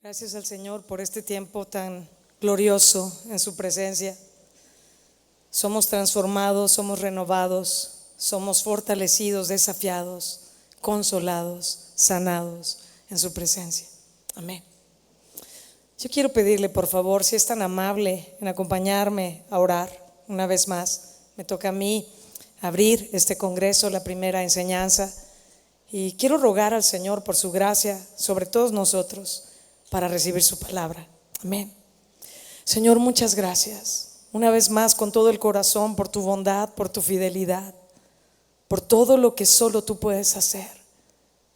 Gracias al Señor por este tiempo tan glorioso en su presencia. Somos transformados, somos renovados, somos fortalecidos, desafiados, consolados, sanados en su presencia. Amén. Yo quiero pedirle, por favor, si es tan amable en acompañarme a orar una vez más. Me toca a mí abrir este congreso, la primera enseñanza, y quiero rogar al Señor por su gracia sobre todos nosotros para recibir su palabra. Amén. Señor, muchas gracias una vez más con todo el corazón por tu bondad, por tu fidelidad, por todo lo que solo tú puedes hacer.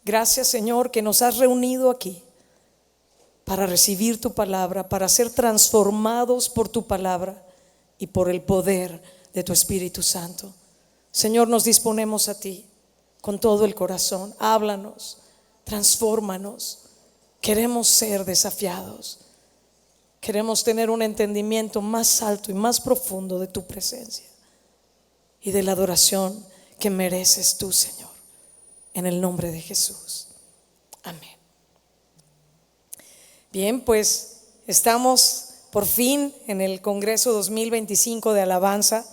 Gracias, Señor, que nos has reunido aquí para recibir tu palabra, para ser transformados por tu palabra y por el poder de tu Espíritu Santo. Señor, nos disponemos a ti con todo el corazón. Háblanos, transfórmanos. Queremos ser desafiados. Queremos tener un entendimiento más alto y más profundo de tu presencia y de la adoración que mereces tú, Señor, en el nombre de Jesús. Amén. Bien, pues estamos por fin en el Congreso 2025 de Alabanza.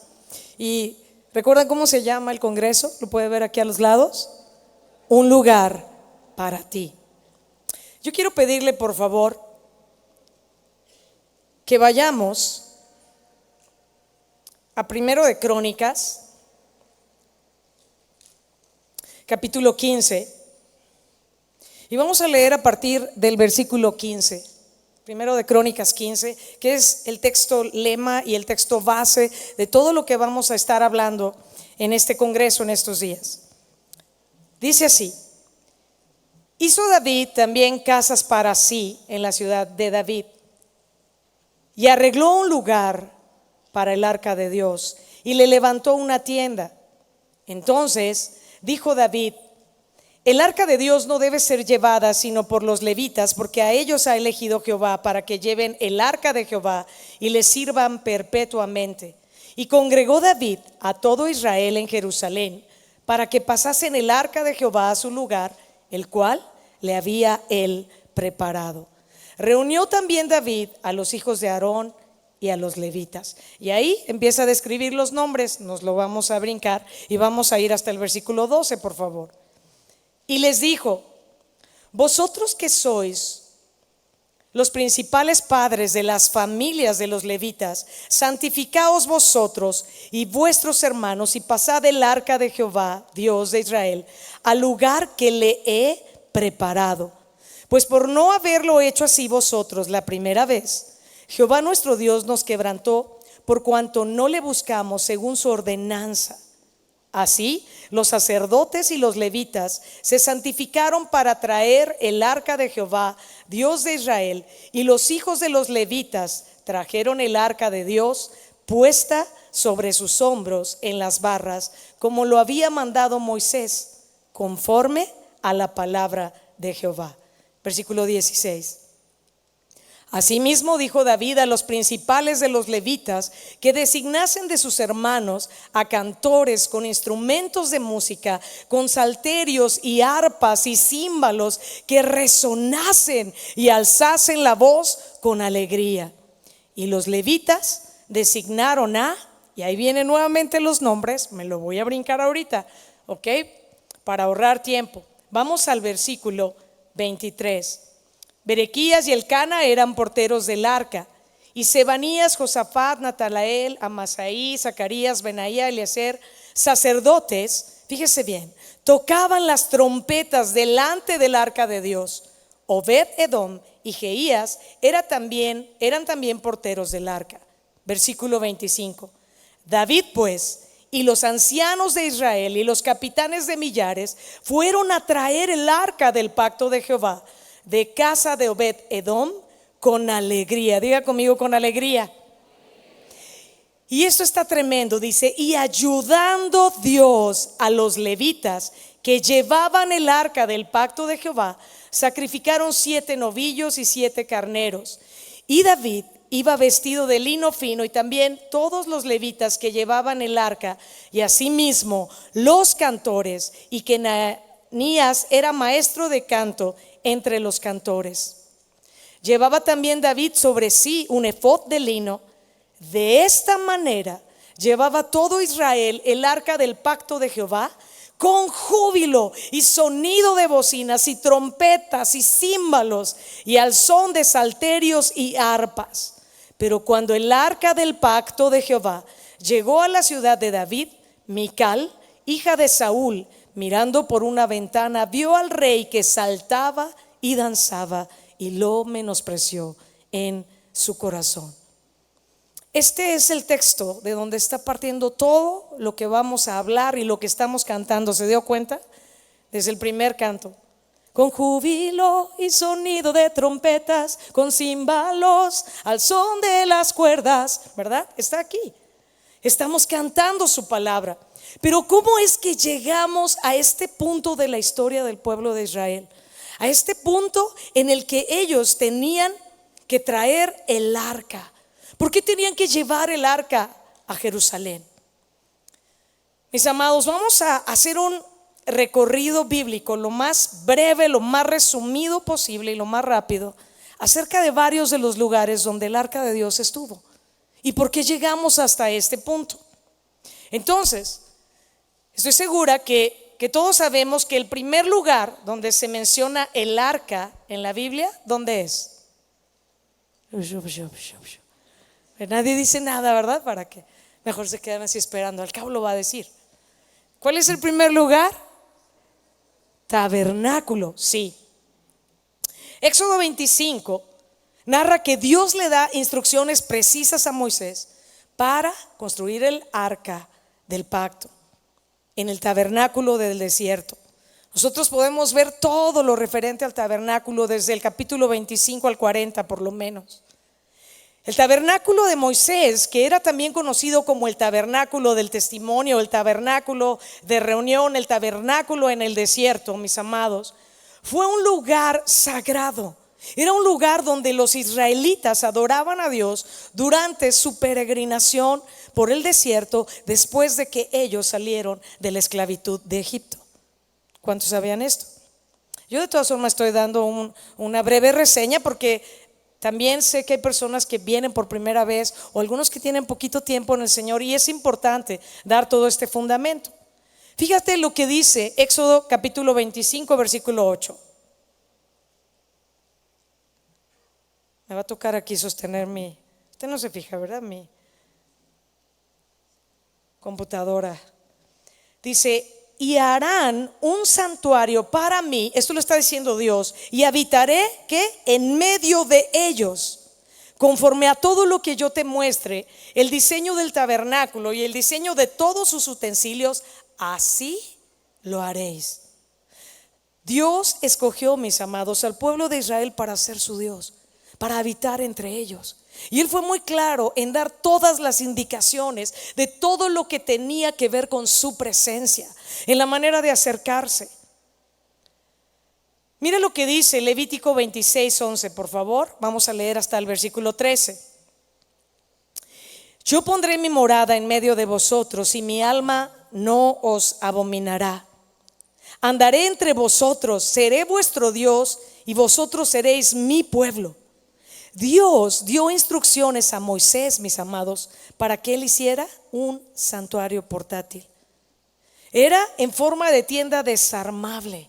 Y ¿recuerdan cómo se llama el Congreso? Lo puede ver aquí a los lados. Un lugar para ti. Yo quiero pedirle, por favor, que vayamos a Primero de Crónicas, capítulo 15, y vamos a leer a partir del versículo 15. Primero de Crónicas 15, que es el texto lema y el texto base de todo lo que vamos a estar hablando en este congreso en estos días. Dice así: hizo David también casas para sí en la ciudad de David, y arregló un lugar para el arca de Dios, y le levantó una tienda. Entonces dijo David: el arca de Dios no debe ser llevada sino por los levitas, porque a ellos ha elegido Jehová para que lleven el arca de Jehová y le sirvan perpetuamente. Y congregó David a todo Israel en Jerusalén para que pasasen el arca de Jehová a su lugar, el cual le había él preparado. Reunió también David a los hijos de Aarón y a los levitas. Y ahí empieza a describir los nombres. Nos lo vamos a brincar y vamos a ir hasta el versículo 12, por favor. Y les dijo: vosotros que sois los principales padres de las familias de los levitas, santificaos vosotros y vuestros hermanos, y pasad el arca de Jehová, Dios de Israel, al lugar que le he preparado. Pues por no haberlo hecho así vosotros la primera vez, Jehová nuestro Dios nos quebrantó, por cuanto no le buscamos según su ordenanza. Así los sacerdotes y los levitas se santificaron para traer el arca de Jehová, Dios de Israel, y los hijos de los levitas trajeron el arca de Dios puesta sobre sus hombros en las barras, como lo había mandado Moisés, conforme a la palabra de Jehová. Versículo 16. Asimismo dijo David a los principales de los levitas que designasen de sus hermanos a cantores con instrumentos de música, con salterios y arpas y címbalos, que resonasen y alzasen la voz con alegría. Y los levitas designaron y ahí vienen nuevamente los nombres, me lo voy a brincar ahorita, ¿ok? Para ahorrar tiempo. Vamos al versículo 23. Berequías y Elcana eran porteros del arca, y Sebanías, Josafat, Natanael, Amasaí, Zacarías, Benaía, Eliezer, sacerdotes, fíjese bien, tocaban las trompetas delante del arca de Dios. Obed Edom y Jeías eran también porteros del arca. Versículo 25. David pues y los ancianos de Israel y los capitanes de millares fueron a traer el arca del pacto de Jehová de casa de Obed Edom con alegría. Diga conmigo: con alegría. Y esto está tremendo, dice: y ayudando Dios a los levitas que llevaban el arca del pacto de Jehová, sacrificaron 7 novillos y 7 carneros. Y David iba vestido de lino fino, y también todos los levitas que llevaban el arca, y asimismo los cantores, y que Nías era maestro de canto entre los cantores. Llevaba también David sobre sí un efod de lino. De esta manera llevaba todo Israel el arca del pacto de Jehová con júbilo y sonido de bocinas y trompetas y címbalos y al son de salterios y arpas. Pero cuando el arca del pacto de Jehová llegó a la ciudad de David, Mical, hija de Saúl, mirando por una ventana, vio al rey que saltaba y danzaba y lo menospreció en su corazón. Este es el texto de donde está partiendo todo lo que vamos a hablar y lo que estamos cantando. ¿Se dio cuenta? Desde el primer canto. Con júbilo y sonido de trompetas, con címbalos al son de las cuerdas, ¿verdad? Está aquí. Estamos cantando su palabra. Pero ¿cómo es que llegamos a este punto de la historia del pueblo de Israel? A este punto en el que ellos tenían que traer el arca. ¿Por qué tenían que llevar el arca a Jerusalén? Mis amados, vamos a hacer un recorrido bíblico lo más breve, lo más resumido posible y lo más rápido acerca de varios de los lugares donde el arca de Dios estuvo y por qué llegamos hasta este punto. Entonces, estoy segura que todos sabemos que el primer lugar donde se menciona el arca en la Biblia, ¿dónde es? Nadie dice nada, ¿verdad? ¿Para qué? Mejor se quedan así esperando, al cabo lo va a decir. ¿Cuál es el primer lugar? Tabernáculo, sí. Éxodo 25 narra que Dios le da instrucciones precisas a Moisés para construir el arca del pacto en el tabernáculo del desierto. Nosotros podemos ver todo lo referente al tabernáculo desde el capítulo 25 al 40 por lo menos. El tabernáculo de Moisés, que era también conocido como el tabernáculo del testimonio, el tabernáculo de reunión, el tabernáculo en el desierto, mis amados, fue un lugar sagrado. Era un lugar donde los israelitas adoraban a Dios durante su peregrinación por el desierto después de que ellos salieron de la esclavitud de Egipto. ¿Cuántos sabían esto? Yo de todas formas estoy dando una breve reseña porque también sé que hay personas que vienen por primera vez o algunos que tienen poquito tiempo en el Señor y es importante dar todo este fundamento. Fíjate lo que dice Éxodo capítulo 25 versículo 8. Me va a tocar aquí sostener usted no se fija, ¿verdad? Mi computadora. Dice, y harán un santuario para mí, esto lo está diciendo Dios, y habitaré ¿qué? En medio de ellos, conforme a todo lo que yo te muestre, el diseño del tabernáculo y el diseño de todos sus utensilios, así lo haréis. Dios escogió, mis amados, al pueblo de Israel para ser su Dios, para habitar entre ellos. Y Él fue muy claro en dar todas las indicaciones de todo lo que tenía que ver con su presencia, en la manera de acercarse. Mire lo que dice Levítico 26:11, por favor. Vamos a leer hasta el versículo 13. Yo pondré mi morada en medio de vosotros y mi alma no os abominará. Andaré entre vosotros, seré vuestro Dios y vosotros seréis mi pueblo. Dios dio instrucciones a Moisés, mis amados, para que él hiciera un santuario portátil. Era en forma de tienda desarmable.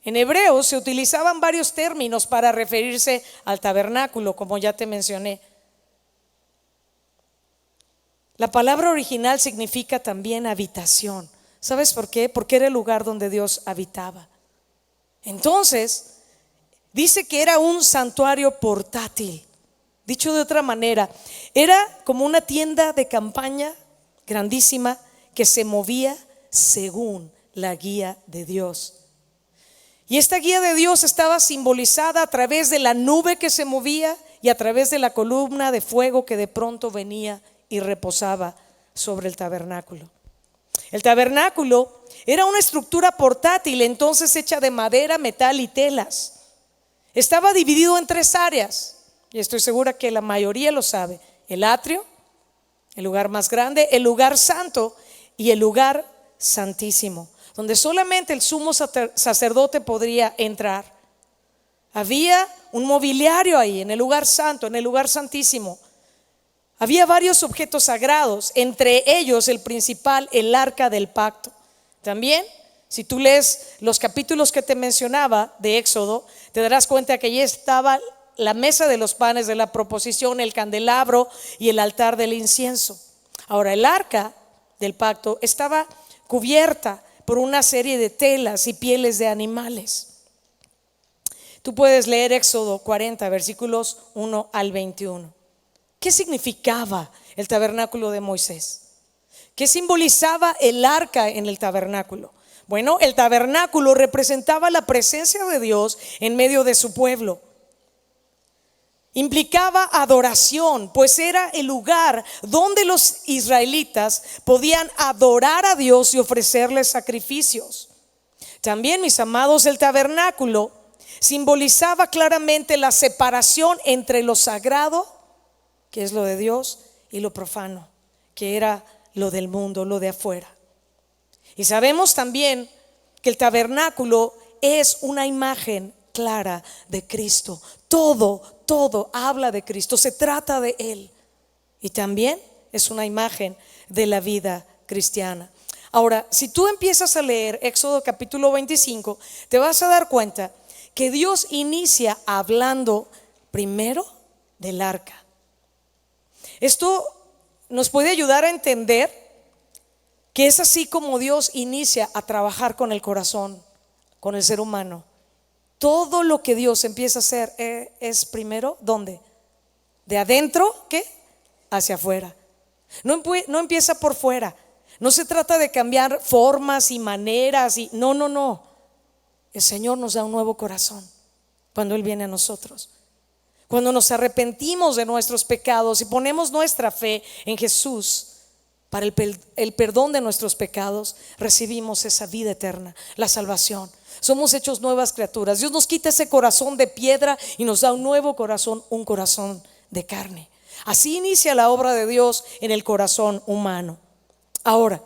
En hebreo se utilizaban varios términos para referirse al tabernáculo, como ya te mencioné. La palabra original significa también habitación. ¿Sabes por qué? Porque era el lugar donde Dios habitaba. Entonces, dice que era un santuario portátil. Dicho de otra manera, era como una tienda de campaña grandísima que se movía según la guía de Dios. Y esta guía de Dios estaba simbolizada a través de la nube que se movía y a través de la columna de fuego que de pronto venía y reposaba sobre el tabernáculo. El tabernáculo era una estructura portátil, entonces hecha de madera, metal y telas. Estaba dividido en 3 áreas y estoy segura que la mayoría lo sabe: el atrio, el lugar más grande, el lugar santo y el lugar santísimo, donde solamente el sumo sacerdote podría entrar. Había un mobiliario ahí, en el lugar santo, en el lugar santísimo. Había varios objetos sagrados, entre ellos el principal, el arca del pacto. También, si tú lees los capítulos que te mencionaba de Éxodo, te darás cuenta que allí estaba la mesa de los panes de la proposición, el candelabro y el altar del incienso. Ahora, el arca del pacto estaba cubierta por una serie de telas y pieles de animales. Tú puedes leer Éxodo 40, versículos 1 al 21. ¿Qué significaba el tabernáculo de Moisés? ¿Qué simbolizaba el arca en el tabernáculo? Bueno, el tabernáculo representaba la presencia de Dios en medio de su pueblo. Implicaba adoración, pues era el lugar donde los israelitas podían adorar a Dios y ofrecerle sacrificios. También, mis amados, el tabernáculo simbolizaba claramente la separación entre lo sagrado, que es lo de Dios, y lo profano, que era lo del mundo, lo de afuera. Y sabemos también que el tabernáculo es una imagen clara de Cristo. Todo habla de Cristo, se trata de Él. Y también es una imagen de la vida cristiana. Ahora, si tú empiezas a leer Éxodo capítulo 25, te vas a dar cuenta que Dios inicia hablando primero del arca. Esto nos puede ayudar a entender que es así como Dios inicia a trabajar con el corazón, con el ser humano. Todo lo que Dios empieza a hacer es primero, ¿dónde? De adentro, ¿qué? Hacia afuera. No empieza por fuera. No se trata de cambiar formas y maneras no. El Señor nos da un nuevo corazón cuando Él viene a nosotros. Cuando nos arrepentimos de nuestros pecados y ponemos nuestra fe en Jesús para el perdón de nuestros pecados, recibimos esa vida eterna, la salvación. Somos hechos nuevas criaturas. Dios nos quita ese corazón de piedra y nos da un nuevo corazón, un corazón de carne. Así inicia la obra de Dios en el corazón humano. Ahora,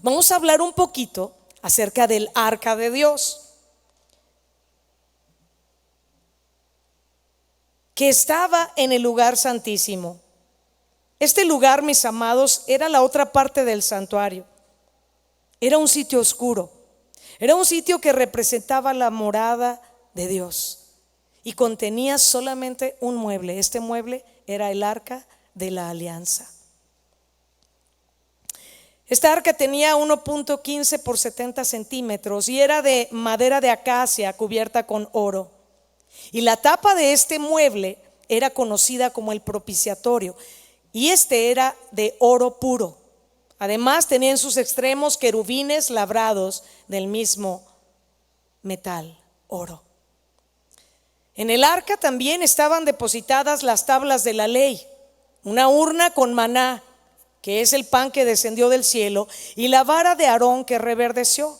vamos a hablar un poquito acerca del arca de Dios, que estaba en el lugar santísimo. Este lugar, mis amados, era la otra parte del santuario. Era un sitio oscuro. Era un sitio que representaba la morada de Dios y contenía solamente un mueble. Este mueble era el arca de la alianza. Esta arca tenía 1.15 por 70 centímetros y era de madera de acacia cubierta con oro. Y la tapa de este mueble era conocida como el propiciatorio, y este era de oro puro. Además tenía en sus extremos querubines labrados del mismo metal, oro. En el arca también estaban depositadas las tablas de la ley, una urna con maná, que es el pan que descendió del cielo, y la vara de Aarón que reverdeció.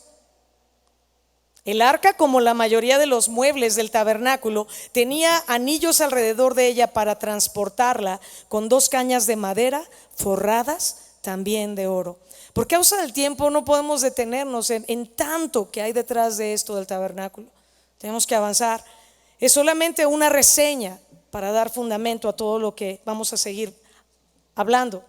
El arca, como la mayoría de los muebles del tabernáculo, tenía anillos alrededor de ella para transportarla, con 2 cañas de madera forradas también de oro. Por causa del tiempo no podemos detenernos en tanto que hay detrás de esto del tabernáculo. Tenemos que avanzar. Es solamente una reseña para dar fundamento a todo lo que vamos a seguir hablando.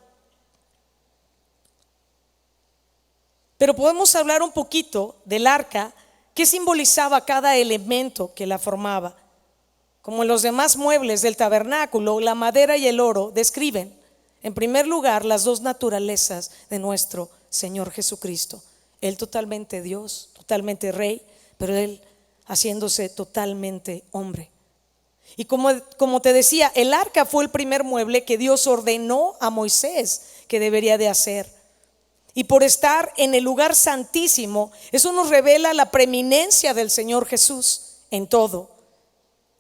Pero podemos hablar un poquito del arca. ¿Qué simbolizaba cada elemento que la formaba? Como en los demás muebles del tabernáculo, la madera y el oro describen, en primer lugar, las 2 naturalezas de nuestro Señor Jesucristo. Él totalmente Dios, totalmente Rey, pero Él haciéndose totalmente hombre. Y como te decía, el arca fue el primer mueble que Dios ordenó a Moisés que debería de hacer. Y por estar en el lugar santísimo, eso nos revela la preeminencia del Señor Jesús en todo.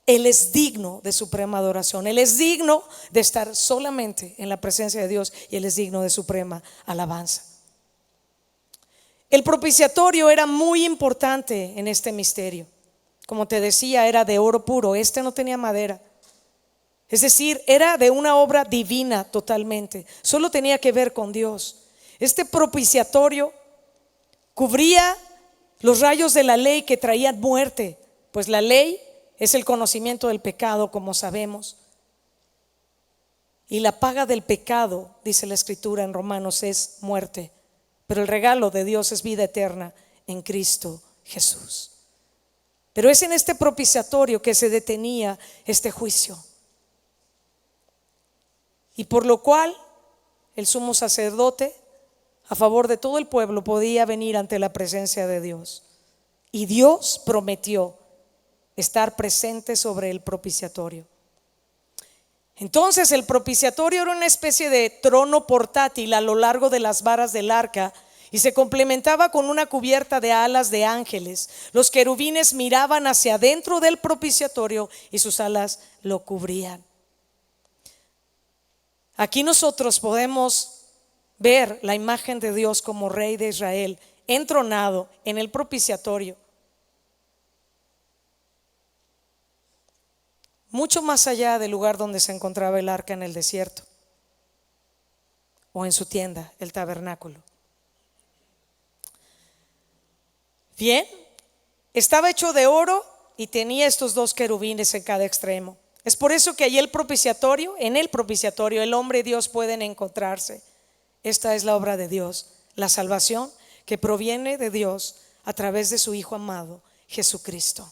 Él es digno de suprema adoración. Él es digno de estar solamente en la presencia de Dios, y Él es digno de suprema alabanza. El propiciatorio era muy importante en este misterio. Como te decía, era de oro puro. Este no tenía madera. Es decir, era de una obra divina totalmente. Solo tenía que ver con Dios. Este propiciatorio cubría los rayos de la ley que traían muerte, pues la ley es el conocimiento del pecado, como sabemos. Y la paga del pecado, dice la Escritura en Romanos, es muerte. Pero el regalo de Dios es vida eterna en Cristo Jesús. Pero es en este propiciatorio que se detenía este juicio. Y por lo cual el sumo sacerdote, a favor de todo el pueblo, podía venir ante la presencia de Dios. Y Dios prometió estar presente sobre el propiciatorio. Entonces el propiciatorio era una especie de trono portátil a lo largo de las varas del arca y se complementaba con una cubierta de alas de ángeles. Los querubines miraban hacia adentro del propiciatorio y sus alas lo cubrían. Aquí nosotros podemos ver la imagen de Dios como Rey de Israel, entronado en el propiciatorio. Mucho más allá del lugar donde se encontraba el arca en el desierto o en su tienda, el tabernáculo. Bien, estaba hecho de oro y tenía estos dos querubines en cada extremo. Es por eso que allí en el propiciatorio, el hombre y Dios pueden encontrarse. Esta es la obra de Dios, la salvación que proviene de Dios a través de su Hijo amado, Jesucristo.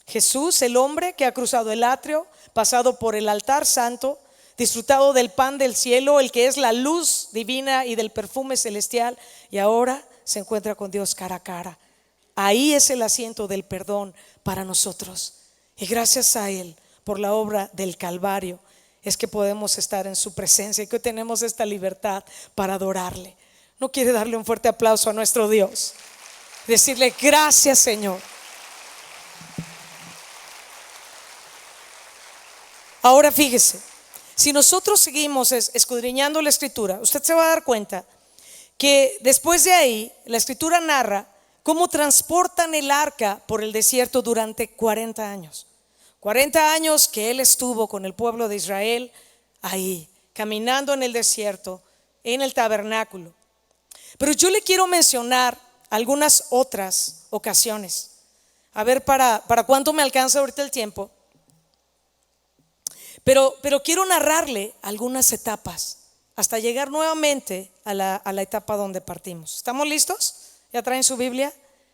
Jesús, el hombre que ha cruzado el atrio, pasado por el altar santo, disfrutado del pan del cielo, el que es la luz divina y del perfume celestial, y ahora se encuentra con Dios cara a cara. Ahí es el asiento del perdón para nosotros. Y gracias a Él, por la obra del Calvario, es que podemos estar en su presencia y que tenemos esta libertad para adorarle. ¿No quiere darle un fuerte aplauso a nuestro Dios? Decirle gracias, Señor. Ahora fíjese, si nosotros seguimos escudriñando la Escritura, usted se va a dar cuenta que después de ahí la Escritura narra cómo transportan el arca por el desierto durante 40 años. 40 años que Él estuvo con el pueblo de Israel ahí, caminando en el desierto, en el tabernáculo. Pero yo le quiero mencionar algunas otras ocasiones. A ver para cuánto me alcanza ahorita el tiempo. Pero quiero narrarle algunas etapas hasta llegar nuevamente a la etapa donde partimos. ¿Estamos listos? ¿Ya traen su Biblia?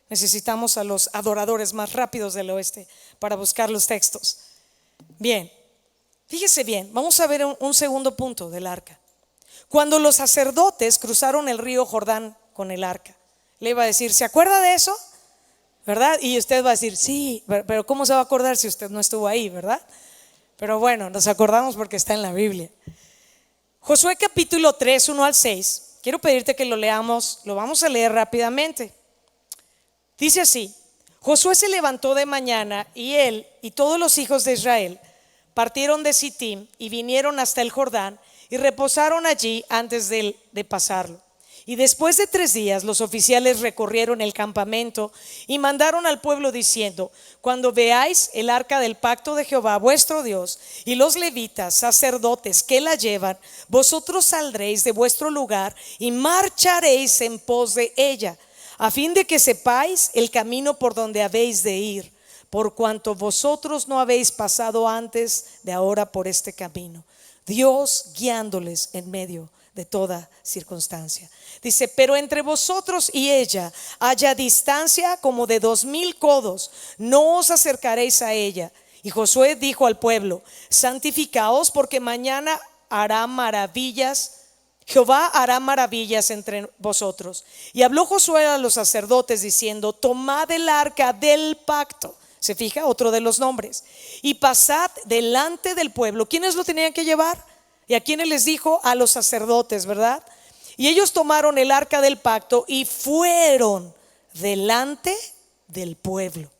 Necesitamos a los adoradores más rápidos del oeste para buscar los textos. Bien, fíjese bien, vamos a ver un segundo punto del arca. Cuando los sacerdotes cruzaron el río Jordán con el arca, le iba a decir, ¿se acuerda de eso? ¿Verdad? Y usted va a decir, sí, pero ¿cómo se va a acordar si usted no estuvo ahí, verdad? Pero bueno, nos acordamos porque está en la Biblia. Josué capítulo 3, 1 al 6. Quiero pedirte que lo leamos, lo vamos a leer rápidamente. Dice así: Josué se levantó de mañana y él y todos los hijos de Israel partieron de Sittim y vinieron hasta el Jordán y reposaron allí antes de pasarlo. Y después de 3 días los oficiales recorrieron el campamento y mandaron al pueblo diciendo: cuando veáis el arca del pacto de Jehová vuestro Dios y los levitas, sacerdotes que la llevan, vosotros saldréis de vuestro lugar y marcharéis en pos de ella, a fin de que sepáis el camino por donde habéis de ir, por cuanto vosotros no habéis pasado antes de ahora por este camino, Dios guiándoles en medio de toda circunstancia. Dice: pero entre vosotros y ella haya distancia como de 2000 codos, no os acercaréis a ella. Y Josué dijo al pueblo: santificaos, porque mañana hará maravillas, Jehová hará maravillas entre vosotros. Y habló Josué a los sacerdotes diciendo: tomad el arca del pacto. Se fija, otro de los nombres. Y pasad delante del pueblo. ¿Quiénes lo tenían que llevar? ¿Y a quiénes les dijo? A los sacerdotes, ¿verdad? Y ellos tomaron el arca del pacto y fueron delante del pueblo.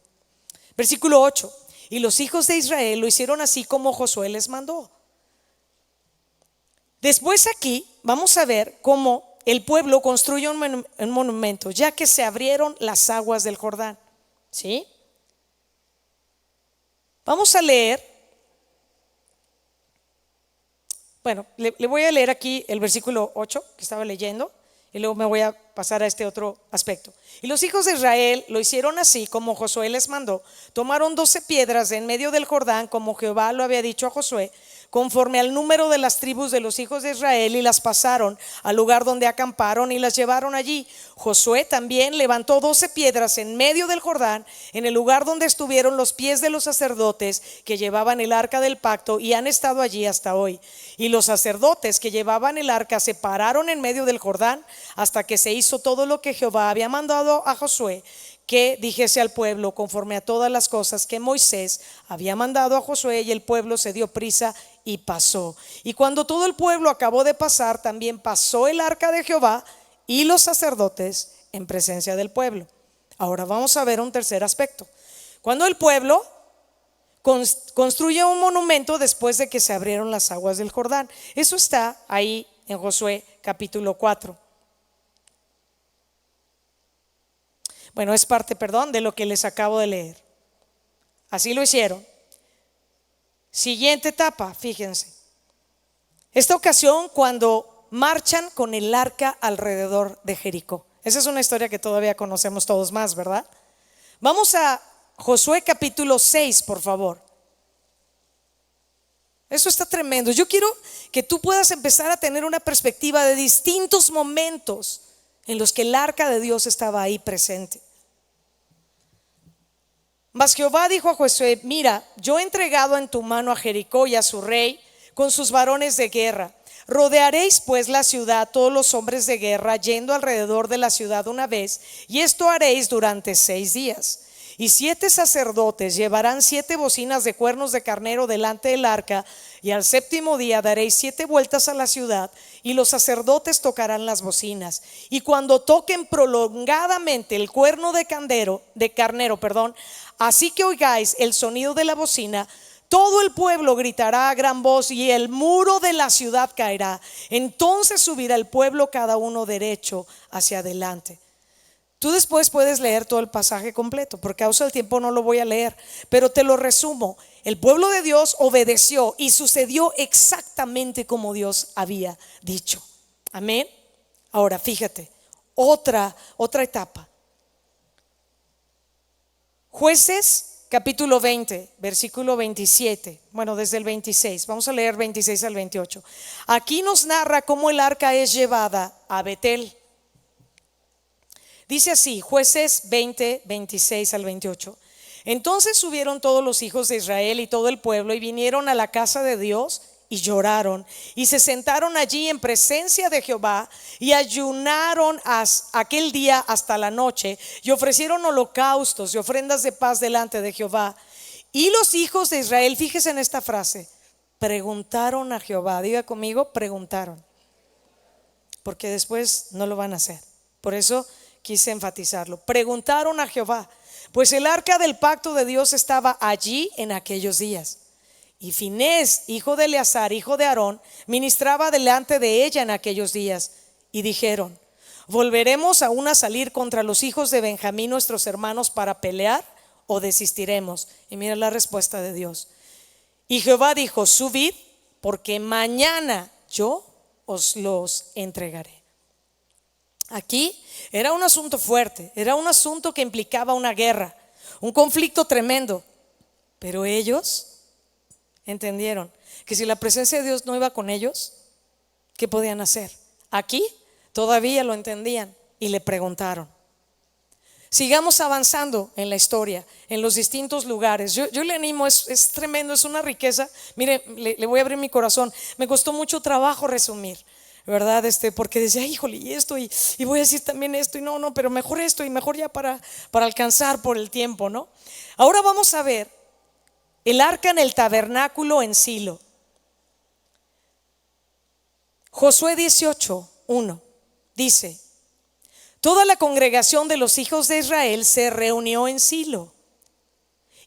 Versículo 8: y los hijos de Israel lo hicieron así como Josué les mandó. Después aquí vamos a ver cómo el pueblo construye un monumento, ya que se abrieron las aguas del Jordán. ¿Sí? Vamos a leer. Bueno, le voy a leer aquí el versículo 8 que estaba leyendo y luego me voy a pasar a este otro aspecto. Y los hijos de Israel lo hicieron así como Josué les mandó. Tomaron 12 piedras de en medio del Jordán, como Jehová lo había dicho a Josué, conforme al número de las tribus de los hijos de Israel, y las pasaron al lugar donde acamparon y las llevaron allí. Josué también levantó 12 piedras en medio del Jordán, en el lugar donde estuvieron los pies de los sacerdotes que llevaban el arca del pacto, y han estado allí hasta hoy. Y los sacerdotes que llevaban el arca se pararon en medio del Jordán hasta que se hizo todo lo que Jehová había mandado a Josué que dijese al pueblo, conforme a todas las cosas que Moisés había mandado a Josué, y el pueblo se dio prisa y pasó. Y cuando todo el pueblo acabó de pasar, también pasó el arca de Jehová y los sacerdotes en presencia del pueblo. Ahora vamos a ver un tercer aspecto. Cuando el pueblo construye un monumento después de que se abrieron las aguas del Jordán. Eso está ahí en Josué capítulo 4. Bueno, es parte, de lo que les acabo de leer. Así lo hicieron. Siguiente etapa, fíjense. Esta ocasión cuando marchan con el arca alrededor de Jericó. Esa es una historia que todavía conocemos todos más, ¿verdad? Vamos a Josué capítulo 6, por favor. Eso está tremendo. Yo quiero que tú puedas empezar a tener una perspectiva de distintos momentos en los que el arca de Dios estaba ahí presente. Mas Jehová dijo a Josué: mira, yo he entregado en tu mano a Jericó y a su rey con sus varones de guerra. Rodearéis pues la ciudad, todos los hombres de guerra, yendo alrededor de la ciudad una vez, y esto haréis durante 6 días. Y 7 sacerdotes llevarán 7 bocinas de cuernos de carnero delante del arca, y al 7º día daréis 7 vueltas a la ciudad, y los sacerdotes tocarán las bocinas. Y cuando toquen prolongadamente el cuerno de carnero, así que oigáis el sonido de la bocina, todo el pueblo gritará a gran voz, y el muro de la ciudad caerá. Entonces subirá el pueblo cada uno derecho hacia adelante. Tú después puedes leer todo el pasaje completo, por causa del tiempo no lo voy a leer, pero te lo resumo. El pueblo de Dios obedeció y sucedió exactamente como Dios había dicho. Amén. Ahora fíjate, otra etapa. Jueces capítulo 20, versículo 27. Bueno, desde el 26, vamos a leer 26 al 28. Aquí nos narra cómo el arca es llevada a Betel. Dice así, Jueces 20, 26 al 28. Entonces subieron todos los hijos de Israel y todo el pueblo, y vinieron a la casa de Dios y lloraron, y se sentaron allí en presencia de Jehová, y ayunaron aquel día hasta la noche, y ofrecieron holocaustos y ofrendas de paz delante de Jehová. Y los hijos de Israel, fíjese en esta frase, preguntaron a Jehová. Diga conmigo, preguntaron, porque después no lo van a hacer. Por eso quise enfatizarlo. Preguntaron a Jehová, pues el arca del pacto de Dios estaba allí en aquellos días. Y Finés, hijo de Eleazar, hijo de Aarón, ministraba delante de ella en aquellos días. Y dijeron: ¿volveremos aún a salir contra los hijos de Benjamín, nuestros hermanos, para pelear, o desistiremos? Y mira la respuesta de Dios. Y Jehová dijo: subid, porque mañana yo os los entregaré. Aquí era un asunto fuerte, era un asunto que implicaba una guerra, un conflicto tremendo. Pero ellos entendieron que si la presencia de Dios no iba con ellos, ¿qué podían hacer? Aquí todavía lo entendían y le preguntaron. Sigamos avanzando en la historia, en los distintos lugares. Yo le animo, es tremendo, es una riqueza. Mire, le voy a abrir mi corazón. Me costó mucho trabajo resumir, ¿verdad? Porque decía, híjole, y esto, y voy a decir también esto, y no, pero mejor esto, y mejor ya para alcanzar por el tiempo, ¿no? Ahora vamos a ver el arca en el tabernáculo en Silo. Josué 18:1 dice: toda la congregación de los hijos de Israel se reunió en Silo,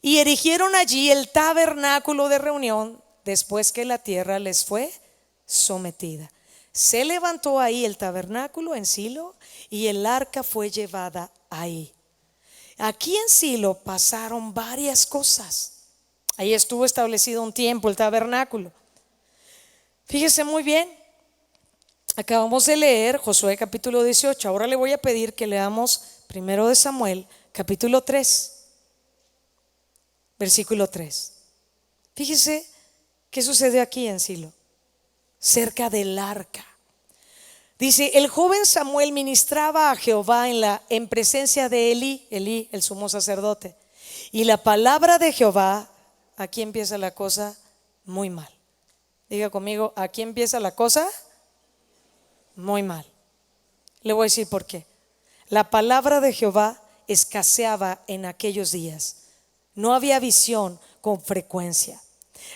y erigieron allí el tabernáculo de reunión después que la tierra les fue sometida. Se levantó ahí el tabernáculo en Silo, y el arca fue llevada ahí. Aquí en Silo pasaron varias cosas. Ahí estuvo establecido un tiempo el tabernáculo. Fíjese muy bien, Acabamos de leer Josué capítulo 18. Ahora le voy a pedir que leamos primero de Samuel capítulo 3, versículo 3. Fíjese qué sucedió aquí en Silo, cerca del arca. Dice: el joven Samuel ministraba a Jehová en presencia de Elí, el sumo sacerdote. Y la palabra de Jehová, aquí empieza la cosa muy mal. Diga conmigo, aquí empieza la cosa muy mal. Le voy a decir por qué. La palabra de Jehová escaseaba en aquellos días. No había visión con frecuencia.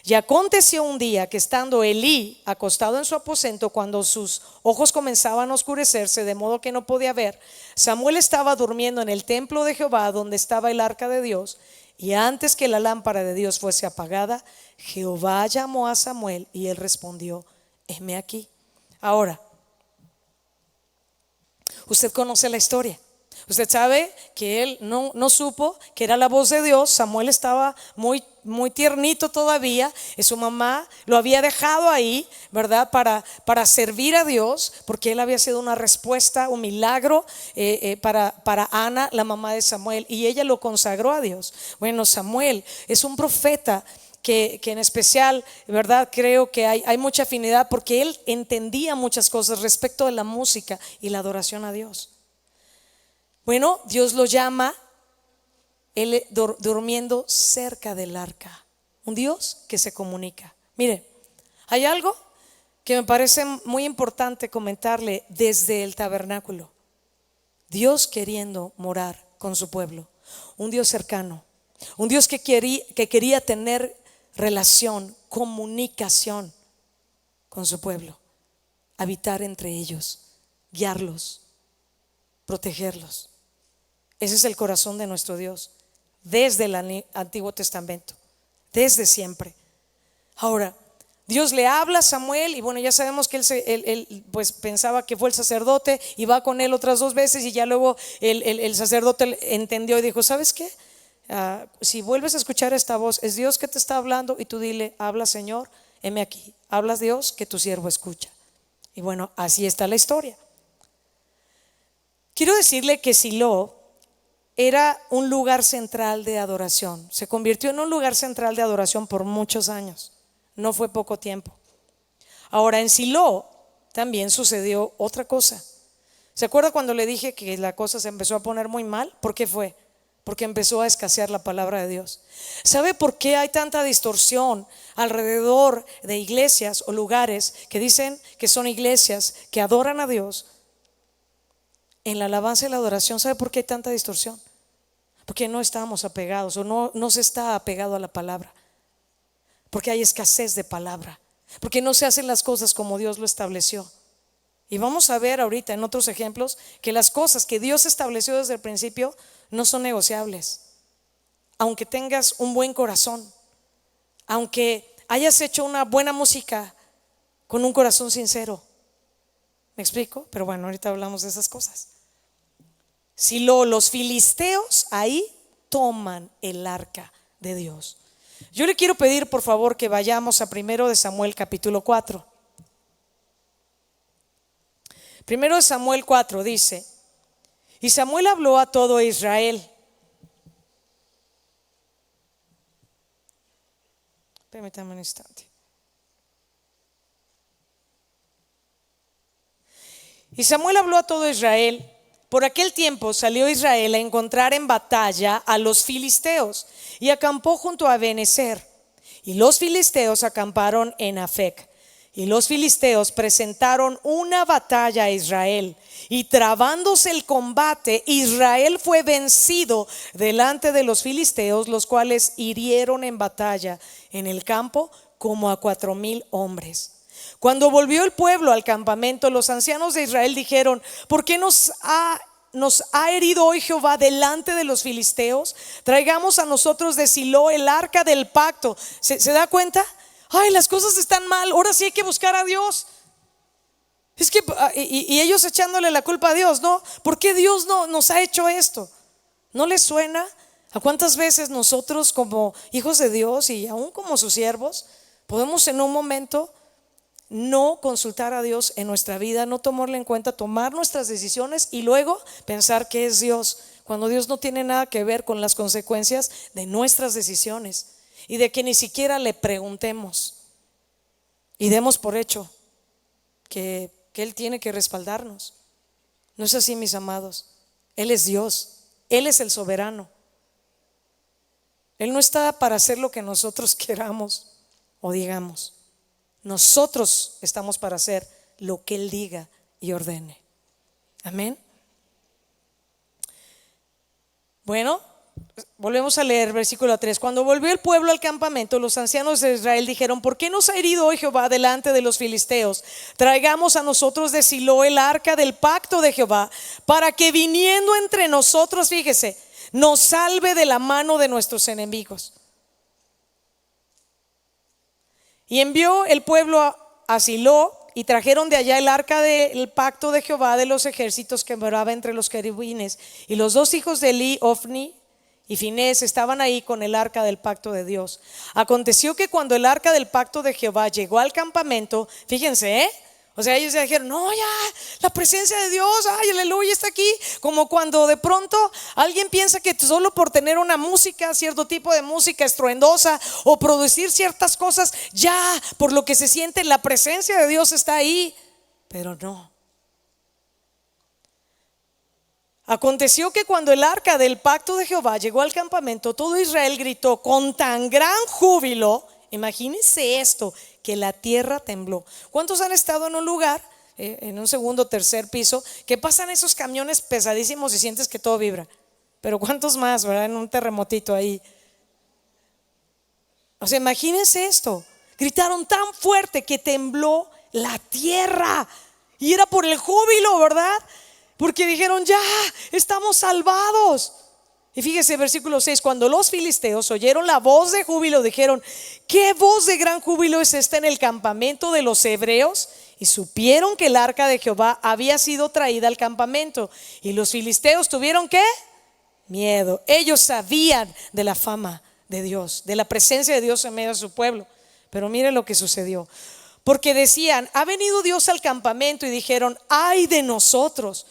Y aconteció un día que, estando Elí acostado en su aposento, cuando sus ojos comenzaban a oscurecerse de modo que no podía ver, Samuel estaba durmiendo en el templo de Jehová, donde estaba el arca de Dios. Y antes que la lámpara de Dios fuese apagada, Jehová llamó a Samuel y él respondió: heme aquí. Ahora, usted conoce la historia. Usted sabe que él no supo que era la voz de Dios. Samuel estaba muy tiernito todavía. Su mamá lo había dejado ahí, ¿verdad? Para servir a Dios, porque él había sido una respuesta, un milagro para Ana, la mamá de Samuel, y ella lo consagró a Dios. Bueno, Samuel es un profeta que en especial, ¿verdad? Creo que hay mucha afinidad, porque él entendía muchas cosas respecto de la música y la adoración a Dios. Bueno, Dios lo llama, él durmiendo cerca del arca. Un Dios que se comunica. Mire, hay algo que me parece muy importante comentarle desde el tabernáculo. Dios queriendo morar con su pueblo. Un Dios cercano. Un Dios que quería tener relación, comunicación con su pueblo. Habitar entre ellos, guiarlos, protegerlos. Ese es el corazón de nuestro Dios desde el Antiguo Testamento, desde siempre. Ahora, Dios le habla a Samuel, y bueno, ya sabemos que él pues pensaba que fue el sacerdote, y va con él otras 2 veces, y ya luego el sacerdote entendió y dijo: ¿sabes qué? Si vuelves a escuchar esta voz, es Dios que te está hablando, y tú dile: habla, Señor, heme aquí. Hablas, Dios, que tu siervo escucha. Y bueno, así está la historia. Quiero decirle que Silo era un lugar central de adoración. Se convirtió en un lugar central de adoración por muchos años. No fue poco tiempo. Ahora, en Silo también sucedió otra cosa. ¿Se acuerda cuando le dije que la cosa se empezó a poner muy mal? ¿Por qué fue? Porque empezó a escasear la palabra de Dios. ¿Sabe por qué hay tanta distorsión alrededor de iglesias o lugares que dicen que son iglesias que adoran a Dios? En la alabanza y la adoración, ¿sabe por qué hay tanta distorsión? Porque no estamos apegados, o no se está apegado a la palabra. Porque hay escasez de palabra. Porque no se hacen las cosas como Dios lo estableció. Y vamos a ver ahorita en otros ejemplos que las cosas que Dios estableció desde el principio no son negociables. Aunque tengas un buen corazón, aunque hayas hecho una buena música con un corazón sincero. ¿Me explico? Pero bueno, ahorita hablamos de esas cosas. Si los filisteos ahí toman el arca de Dios. Yo le quiero pedir por favor que vayamos a 1 de Samuel capítulo 4. 1 de Samuel 4 dice: y Samuel habló a todo Israel. Permítame un instante. Y Samuel habló a todo Israel. Por aquel tiempo salió Israel a encontrar en batalla a los filisteos, y acampó junto a Ebenezer. Y los filisteos acamparon en Afec. Y los filisteos presentaron una batalla a Israel, y trabándose el combate, Israel fue vencido delante de los filisteos, los cuales hirieron en batalla en el campo como a 4,000 hombres. Cuando volvió el pueblo al campamento, los ancianos de Israel dijeron: ¿por qué nos ha herido hoy Jehová delante de los filisteos? Traigamos a nosotros de Silo el arca del pacto. ¿Se da cuenta? Ay, las cosas están mal, ahora sí hay que buscar a Dios. Es que y ellos echándole la culpa a Dios, ¿no? ¿Por qué Dios no nos ha hecho esto? ¿No les suena a cuántas veces nosotros, como hijos de Dios y aún como sus siervos, podemos en un momento no consultar a Dios en nuestra vida, no tomarle en cuenta, tomar nuestras decisiones y luego pensar que es Dios, cuando Dios no tiene nada que ver con las consecuencias de nuestras decisiones y de que ni siquiera le preguntemos y demos por hecho que Él tiene que respaldarnos. No es así, mis amados. Él es Dios, Él es el soberano. Él no está para hacer lo que nosotros queramos o digamos. Nosotros estamos para hacer lo que Él diga y ordene. Amén. Bueno, volvemos a leer versículo 3. Cuando volvió el pueblo al campamento, los ancianos de Israel dijeron: ¿por qué nos ha herido hoy Jehová delante de los filisteos? Traigamos a nosotros de Silo el arca del pacto de Jehová, para que viniendo entre nosotros, fíjese, nos salve de la mano de nuestros enemigos. Y envió el pueblo a Silo, y trajeron de allá el arca del pacto de Jehová de los ejércitos, que moraba entre los querubines. Y los dos hijos de Elí, Ofni y Finés, estaban ahí con el arca del pacto de Dios. Aconteció que cuando el arca del pacto de Jehová llegó al campamento, fíjense, o sea, ellos ya dijeron: no, ya, la presencia de Dios, ay, aleluya, está aquí. Como cuando de pronto alguien piensa que solo por tener una música, cierto tipo de música estruendosa, o producir ciertas cosas, ya por lo que se siente la presencia de Dios está ahí. Pero no. Aconteció que cuando el arca del pacto de Jehová llegó al campamento, todo Israel gritó con tan gran júbilo. Imagínense esto, que la tierra tembló. ¿Cuántos han estado en un lugar, en un segundo o tercer piso, que pasan esos camiones pesadísimos y sientes que todo vibra? Pero ¿cuántos más, verdad? En un terremotito ahí. O sea, imagínense esto. Gritaron tan fuerte que tembló la tierra. Y era por el júbilo, ¿verdad? Porque dijeron: ya, estamos salvados. Y fíjese, versículo 6: cuando los filisteos oyeron la voz de júbilo, dijeron: ¿qué voz de gran júbilo es esta en el campamento de los hebreos? Y supieron que el arca de Jehová había sido traída al campamento. Y los filisteos tuvieron ¿qué? Miedo. Ellos sabían de la fama de Dios, de la presencia de Dios en medio de su pueblo. Pero mire lo que sucedió. Porque decían: ha venido Dios al campamento. Y dijeron: ay de nosotros,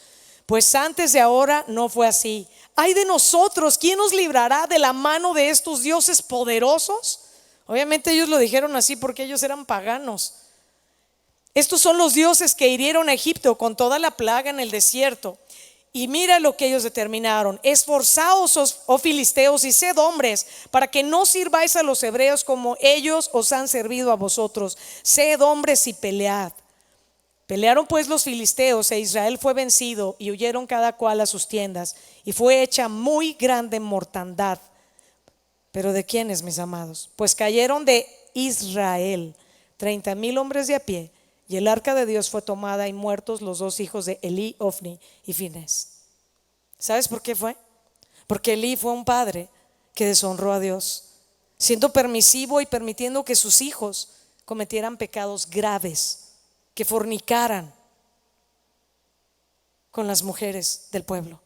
pues antes de ahora no fue así. Ay de nosotros, ¿quién nos librará de la mano de estos dioses poderosos? Obviamente ellos lo dijeron así porque ellos eran paganos. Estos son los dioses que hirieron a Egipto con toda la plaga en el desierto. Y mira lo que ellos determinaron: esforzaos, oh filisteos, y sed hombres, para que no sirváis a los hebreos como ellos os han servido a vosotros. Sed hombres y pelead. Pelearon pues los filisteos, e Israel fue vencido, y huyeron cada cual a sus tiendas, y fue hecha muy grande mortandad. ¿Pero de quiénes, mis amados? Pues cayeron de Israel 30,000 hombres de a pie, y el arca de Dios fue tomada, y muertos los dos hijos de Elí, Ofni y Finés. ¿Sabes por qué fue? Porque Elí fue un padre que deshonró a Dios, siendo permisivo y permitiendo que sus hijos cometieran pecados graves, que fornicaran con las mujeres del pueblo.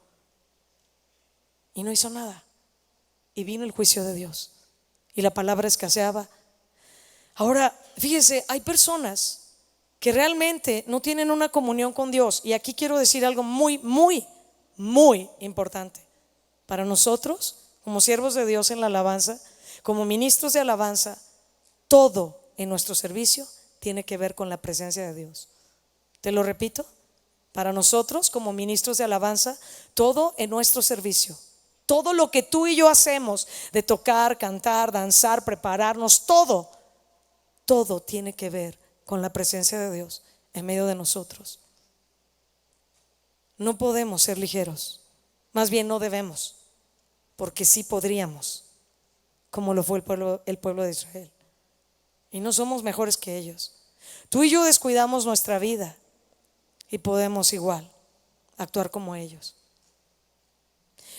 Y no hizo nada. Y vino el juicio de Dios, y la palabra escaseaba. Ahora, fíjese, hay personas que realmente no tienen una comunión con Dios. Y aquí quiero decir algo muy, muy, muy importante para nosotros, como siervos de Dios en la alabanza, como ministros de alabanza. Todo en nuestro servicio tiene que ver con la presencia de Dios. Te lo repito, para nosotros como ministros de alabanza, todo en nuestro servicio, todo lo que tú y yo hacemos, de tocar, cantar, danzar, prepararnos, todo tiene que ver con la presencia de Dios en medio de nosotros. No podemos ser ligeros, más bien no debemos, porque sí podríamos, como lo fue el pueblo de Israel. Y no somos mejores que ellos. Tú y yo descuidamos nuestra vida y podemos igual actuar como ellos.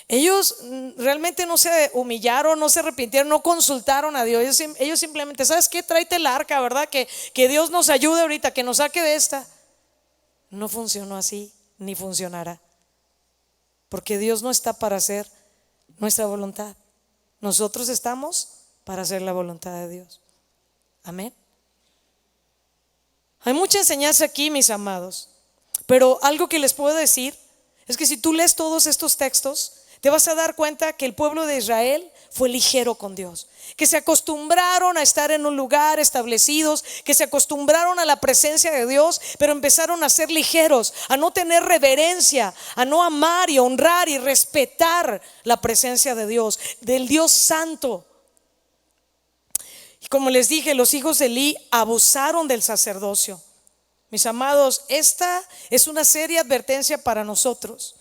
Ellos realmente no se humillaron, no se arrepintieron, no consultaron a Dios. Ellos simplemente: ¿sabes qué? Tráete el arca, ¿verdad? Que Dios nos ayude ahorita, que nos saque de esta. No funcionó así, ni funcionará, porque Dios no está para hacer nuestra voluntad. Nosotros estamos para hacer la voluntad de Dios. Amén. Hay mucha enseñanza aquí, mis amados, pero algo que les puedo decir es que si tú lees todos estos textos, te vas a dar cuenta que el pueblo de Israel fue ligero con Dios, que se acostumbraron a estar en un lugar establecidos, que se acostumbraron a la presencia de Dios, pero empezaron a ser ligeros, a no tener reverencia, a no amar y honrar y respetar la presencia de Dios, del Dios santo. Y como les dije, los hijos de Elí abusaron del sacerdocio. Mis amados, esta es una seria advertencia para nosotros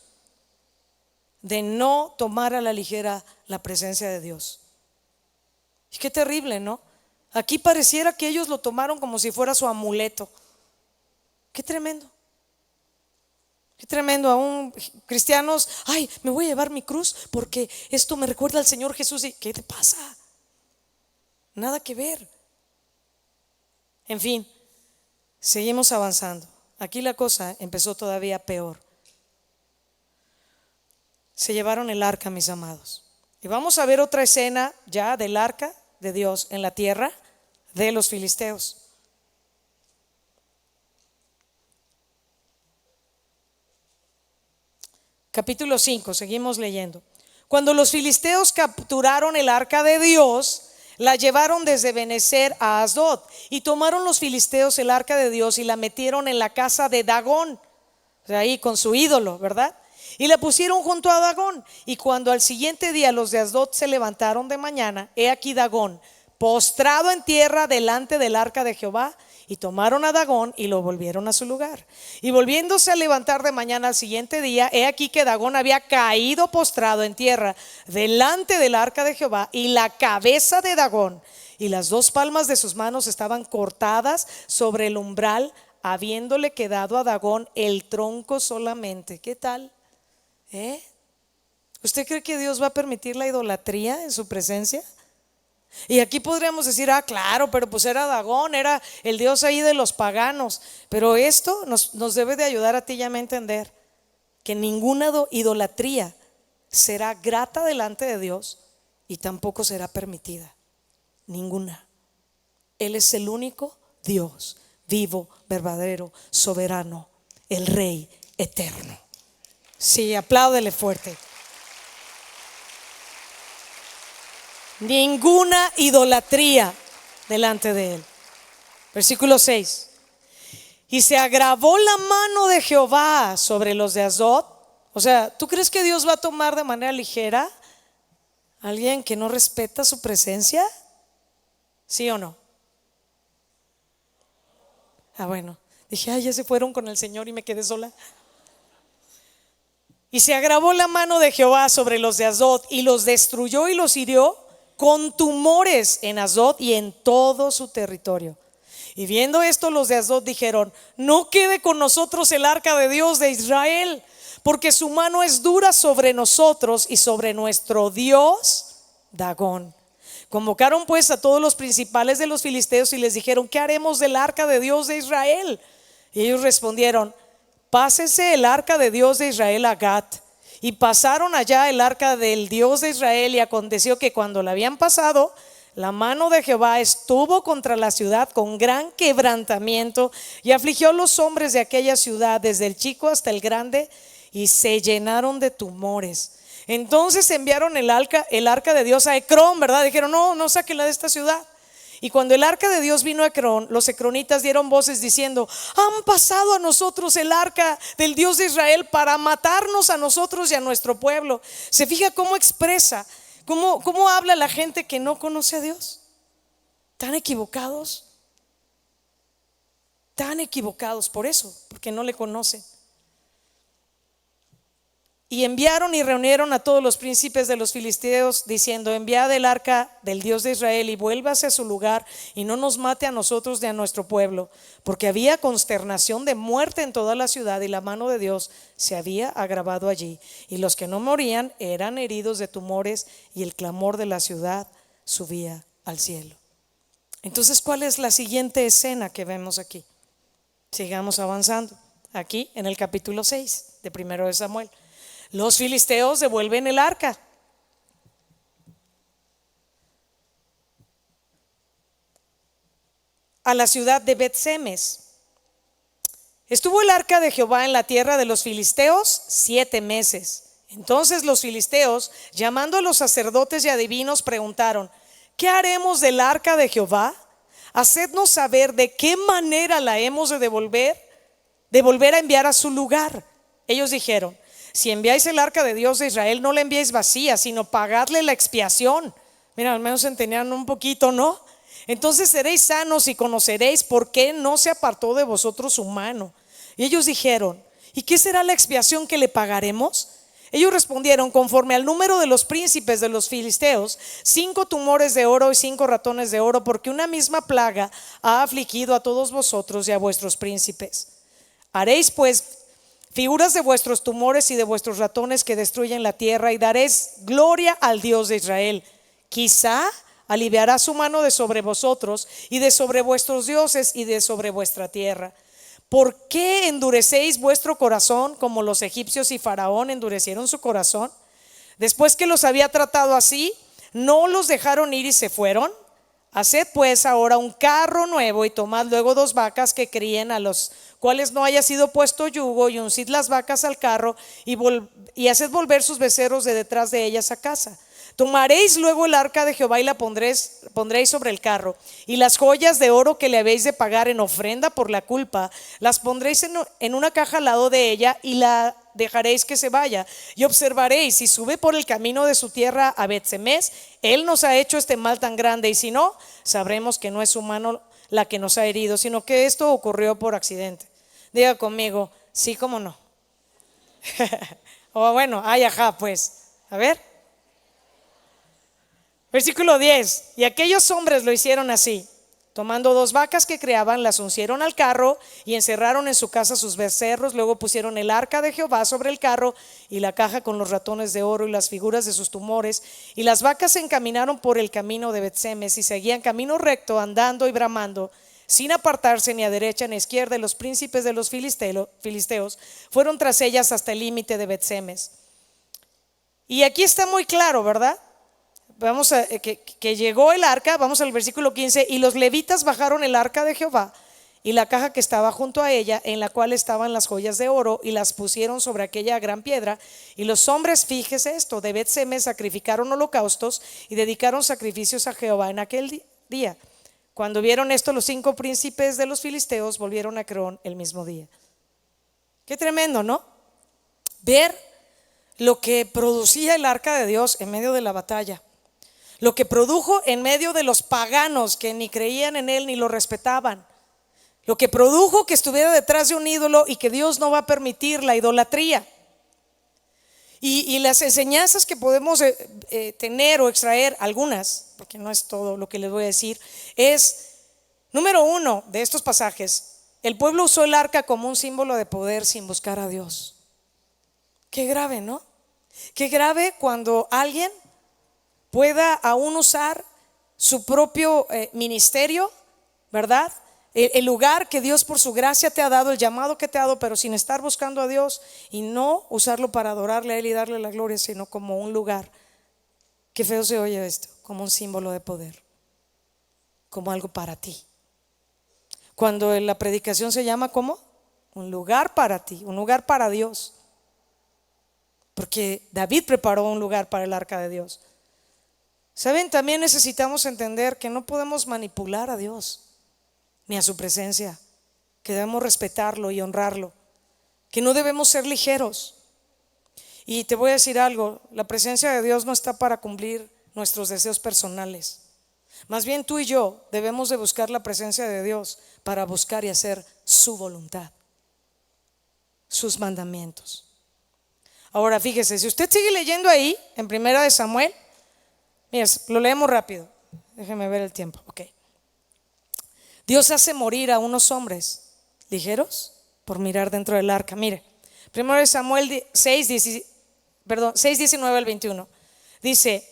de no tomar a la ligera la presencia de Dios. Y qué terrible, ¿no? Aquí pareciera que ellos lo tomaron como si fuera su amuleto. Qué tremendo. Qué tremendo. Aún cristianos, ay, me voy a llevar mi cruz porque esto me recuerda al Señor Jesús. ¿Y qué te pasa? Nada que ver. En fin, seguimos avanzando. Aquí la cosa empezó todavía peor. Se llevaron el arca, mis amados. Y vamos a ver otra escena ya del arca de Dios en la tierra de los filisteos. Capítulo 5, seguimos leyendo. Cuando los filisteos capturaron el arca de Dios, la llevaron desde Benecer a Asdod, y tomaron los filisteos el arca de Dios y la metieron en la casa de Dagón, o sea, ahí con su ídolo, ¿verdad? Y la pusieron junto a Dagón. Y cuando al siguiente día los de Asdod se levantaron de mañana, he aquí Dagón postrado en tierra delante del arca de Jehová. Y tomaron a Dagón y lo volvieron a su lugar. Y volviéndose a levantar de mañana al siguiente día, he aquí que Dagón había caído postrado en tierra delante del arca de Jehová, y la cabeza de Dagón y las dos palmas de sus manos estaban cortadas sobre el umbral, habiéndole quedado a Dagón el tronco solamente. ¿Qué tal? ¿Usted cree que Dios va a permitir la idolatría en su presencia? Y aquí podríamos decir, claro, pero pues era Dagón, era el dios ahí de los paganos. Pero esto nos debe de ayudar a ti y a mí a entender que ninguna idolatría será grata delante de Dios y tampoco será permitida. Ninguna. Él es el único Dios vivo, verdadero, soberano, el Rey eterno. Sí, apláudele fuerte. Ninguna idolatría delante de él. Versículo 6. Y se agravó la mano de Jehová sobre los de Asdod. O sea, ¿tú crees que Dios va a tomar de manera ligera a alguien que no respeta su presencia? ¿Sí o no? Bueno, dije, ya se fueron con el Señor y me quedé sola. Y se agravó la mano de Jehová sobre los de Asdod y los destruyó y los hirió con tumores en Asdod y en todo su territorio. Y viendo esto, los de Asdod dijeron: no quede con nosotros el arca de Dios de Israel, porque su mano es dura sobre nosotros y sobre nuestro Dios Dagón. Convocaron pues a todos los principales de los filisteos y les dijeron: ¿qué haremos del arca de Dios de Israel? Y ellos respondieron: pásese el arca de Dios de Israel a Gat. Y pasaron allá el arca del Dios de Israel, y aconteció que cuando la habían pasado, la mano de Jehová estuvo contra la ciudad con gran quebrantamiento, y afligió a los hombres de aquella ciudad, desde el chico hasta el grande, y se llenaron de tumores. Entonces enviaron el arca de Dios a Ecrón, ¿verdad? Dijeron: no sáquenla de esta ciudad. Y cuando el arca de Dios vino a Ecrón, los ecronitas dieron voces diciendo: han pasado a nosotros el arca del Dios de Israel para matarnos a nosotros y a nuestro pueblo. ¿Se fija cómo expresa, cómo habla la gente que no conoce a Dios? Tan equivocados por eso, porque no le conocen. Y enviaron y reunieron a todos los príncipes de los filisteos, diciendo: enviad el arca del Dios de Israel y vuélvase a su lugar, y no nos mate a nosotros ni a nuestro pueblo, porque había consternación de muerte en toda la ciudad, y la mano de Dios se había agravado allí, y los que no morían eran heridos de tumores, y el clamor de la ciudad subía al cielo. Entonces, ¿cuál es la siguiente escena que vemos aquí? Sigamos avanzando. Aquí en el capítulo 6 de 1 de Samuel. Los filisteos devuelven el arca. A la ciudad de Bet-Semes. Estuvo el arca de Jehová en la tierra de los filisteos 7 meses. Entonces los filisteos, llamando a los sacerdotes y adivinos, preguntaron: ¿qué haremos del arca de Jehová? Hacednos saber de qué manera la hemos de volver a enviar a su lugar. Ellos dijeron: si enviáis el arca de Dios de Israel, no la enviéis vacía, sino pagadle la expiación. Mira, al menos entendían un poquito, ¿no? Entonces seréis sanos y conoceréis por qué no se apartó de vosotros su mano. Y ellos dijeron: ¿y qué será la expiación que le pagaremos? Ellos respondieron: conforme al número de los príncipes de los filisteos, 5 tumores de oro y 5 ratones de oro, porque una misma plaga ha afligido a todos vosotros y a vuestros príncipes. Haréis pues figuras de vuestros tumores y de vuestros ratones que destruyen la tierra, y daréis gloria al Dios de Israel. Quizá aliviará su mano de sobre vosotros y de sobre vuestros dioses y de sobre vuestra tierra. ¿Por qué endurecéis vuestro corazón como los egipcios y Faraón endurecieron su corazón? Después que los había tratado así, ¿no los dejaron ir y se fueron? Haced pues ahora un carro nuevo y tomad luego 2 vacas que críen, a los cuales no haya sido puesto yugo, y uncid las vacas al carro y haced volver sus becerros de detrás de ellas a casa. Tomaréis luego el arca de Jehová y la pondréis sobre el carro, y las joyas de oro que le habéis de pagar en ofrenda por la culpa las pondréis en una caja al lado de ella, y la dejaréis que se vaya, y observaréis si sube por el camino de su tierra a Bet-Semes. Él nos ha hecho este mal tan grande, y si no, sabremos que no es su mano la que nos ha herido, sino que esto ocurrió por accidente. Diga conmigo: sí, cómo no. O bueno, ay, ajá, pues. A ver. Versículo 10: y aquellos hombres lo hicieron así. Tomando 2 vacas que criaban, las uncieron al carro y encerraron en su casa sus becerros. Luego pusieron el arca de Jehová sobre el carro y la caja con los ratones de oro y las figuras de sus tumores. Y las vacas se encaminaron por el camino de Bet-Semes y seguían camino recto, andando y bramando, sin apartarse ni a derecha ni a izquierda. Y los príncipes de los filisteos fueron tras ellas hasta el límite de Bet-Semes. Y aquí está muy claro, ¿verdad? Vamos a que llegó el arca. Vamos al versículo 15: y los levitas bajaron el arca de Jehová y la caja que estaba junto a ella, en la cual estaban las joyas de oro, y las pusieron sobre aquella gran piedra. Y los hombres, fíjese esto, de Bet-Semes sacrificaron holocaustos y dedicaron sacrificios a Jehová en aquel día. Cuando vieron esto, los 5 príncipes de los filisteos volvieron a Creón el mismo día. Qué tremendo, ¿no? Ver lo que producía el arca de Dios en medio de la batalla, lo que produjo en medio de los paganos que ni creían en él ni lo respetaban, lo que produjo que estuviera detrás de un ídolo, y que Dios no va a permitir la idolatría. Y las enseñanzas que podemos tener o extraer, algunas, porque no es todo lo que les voy a decir, es: número 1 de estos pasajes, el pueblo usó el arca como un símbolo de poder sin buscar a Dios. Qué grave, ¿no? Qué grave cuando alguien pueda aún usar su propio ministerio, ¿verdad? El lugar que Dios por su gracia te ha dado, el llamado que te ha dado, pero sin estar buscando a Dios, y no usarlo para adorarle a Él y darle la gloria, sino como un lugar. Qué feo se oye esto, como un símbolo de poder, como algo para ti. Cuando la predicación se llama ¿cómo? Un lugar para ti, un lugar para Dios. Porque David preparó un lugar para el arca de Dios. Saben, también necesitamos entender que no podemos manipular a Dios ni a su presencia, que debemos respetarlo y honrarlo, que no debemos ser ligeros. Y te voy a decir algo: la presencia de Dios no está para cumplir nuestros deseos personales. Más bien tú y yo debemos de buscar la presencia de Dios para buscar y hacer su voluntad, sus mandamientos. Ahora fíjese, si usted sigue leyendo ahí en 1 Samuel, mira, lo leemos rápido, déjeme ver el tiempo. Okay. Dios hace morir a unos hombres ligeros por mirar dentro del arca. Mire, 1 Samuel 6, 19 al 21 dice: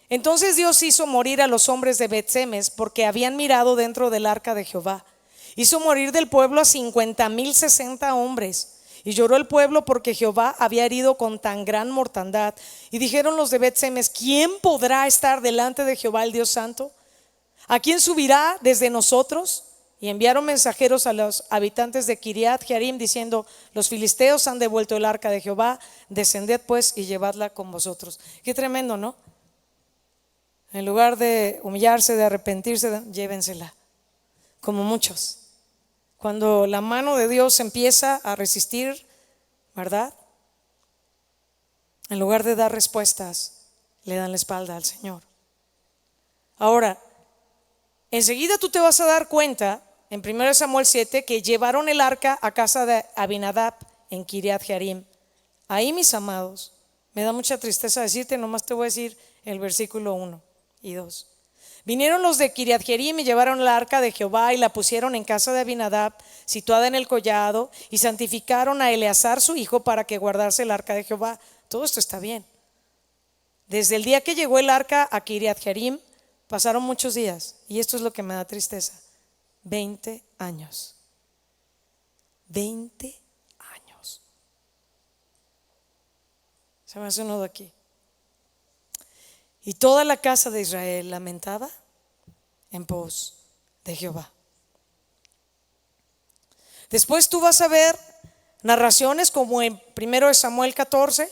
entonces Dios hizo morir a los hombres de Bet-Semes porque habían mirado dentro del arca de Jehová. Hizo morir del pueblo a 50,060 hombres. Y lloró el pueblo porque Jehová había herido con tan gran mortandad. Y dijeron los de Bet-Semes: ¿quién podrá estar delante de Jehová el Dios santo? ¿A quién subirá desde nosotros? y enviaron mensajeros a los habitantes de Kiriat Jearim diciendo: los filisteos han devuelto el arca de Jehová, descended pues y llevadla con vosotros. Qué tremendo, ¿no? En lugar de humillarse, de arrepentirse, llévensela, como muchos. Cuando la mano de Dios empieza a resistir, ¿verdad? En lugar de dar respuestas, le dan la espalda al Señor. Ahora, enseguida tú te vas a dar cuenta, en 1 Samuel 7, que llevaron el arca a casa de Abinadab en Kiriat Jearim. Ahí, mis amados, me da mucha tristeza decirte, nomás te voy a decir el versículo 1 y 2. Vinieron los de Kiriat Jearim y llevaron el arca de Jehová y la pusieron en casa de Abinadab, situada en el collado, y santificaron a Eleazar su hijo para que guardase el arca de Jehová. Todo esto está bien. Desde el día que llegó el arca a Kiriat Jearim, pasaron muchos días, y esto es lo que me da tristeza: 20 años. 20 años. Se me hace un nudo aquí. Y toda la casa de Israel lamentaba en pos de Jehová. Después tú vas a ver narraciones como en 1 Samuel 14,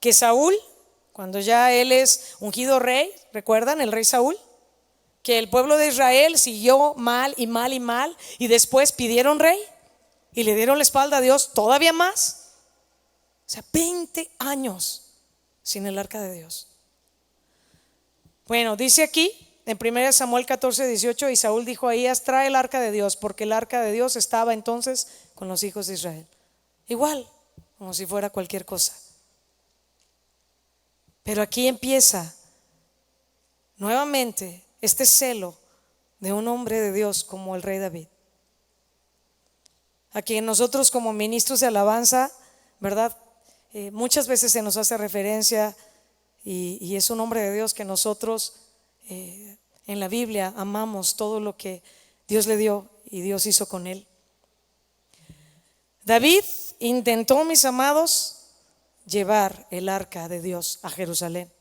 que Saúl, cuando ya él es ungido rey, ¿recuerdan? El rey Saúl, que el pueblo de Israel siguió mal y mal y mal, y después pidieron rey y le dieron la espalda a Dios todavía más. O sea, 20 años sin el arca de Dios. Bueno, dice aquí en 1 Samuel 14, 18, y Saúl dijo a Ahías: trae el arca de Dios, porque el arca de Dios estaba entonces con los hijos de Israel. Igual, como si fuera cualquier cosa. Pero aquí empieza nuevamente este celo de un hombre de Dios como el rey David, a quien nosotros como ministros de alabanza, ¿verdad? Muchas veces se nos hace referencia, y es un hombre de Dios que nosotros en la Biblia amamos todo lo que Dios le dio y Dios hizo con él. David intentó, mis amados, llevar el arca de Dios a Jerusalén,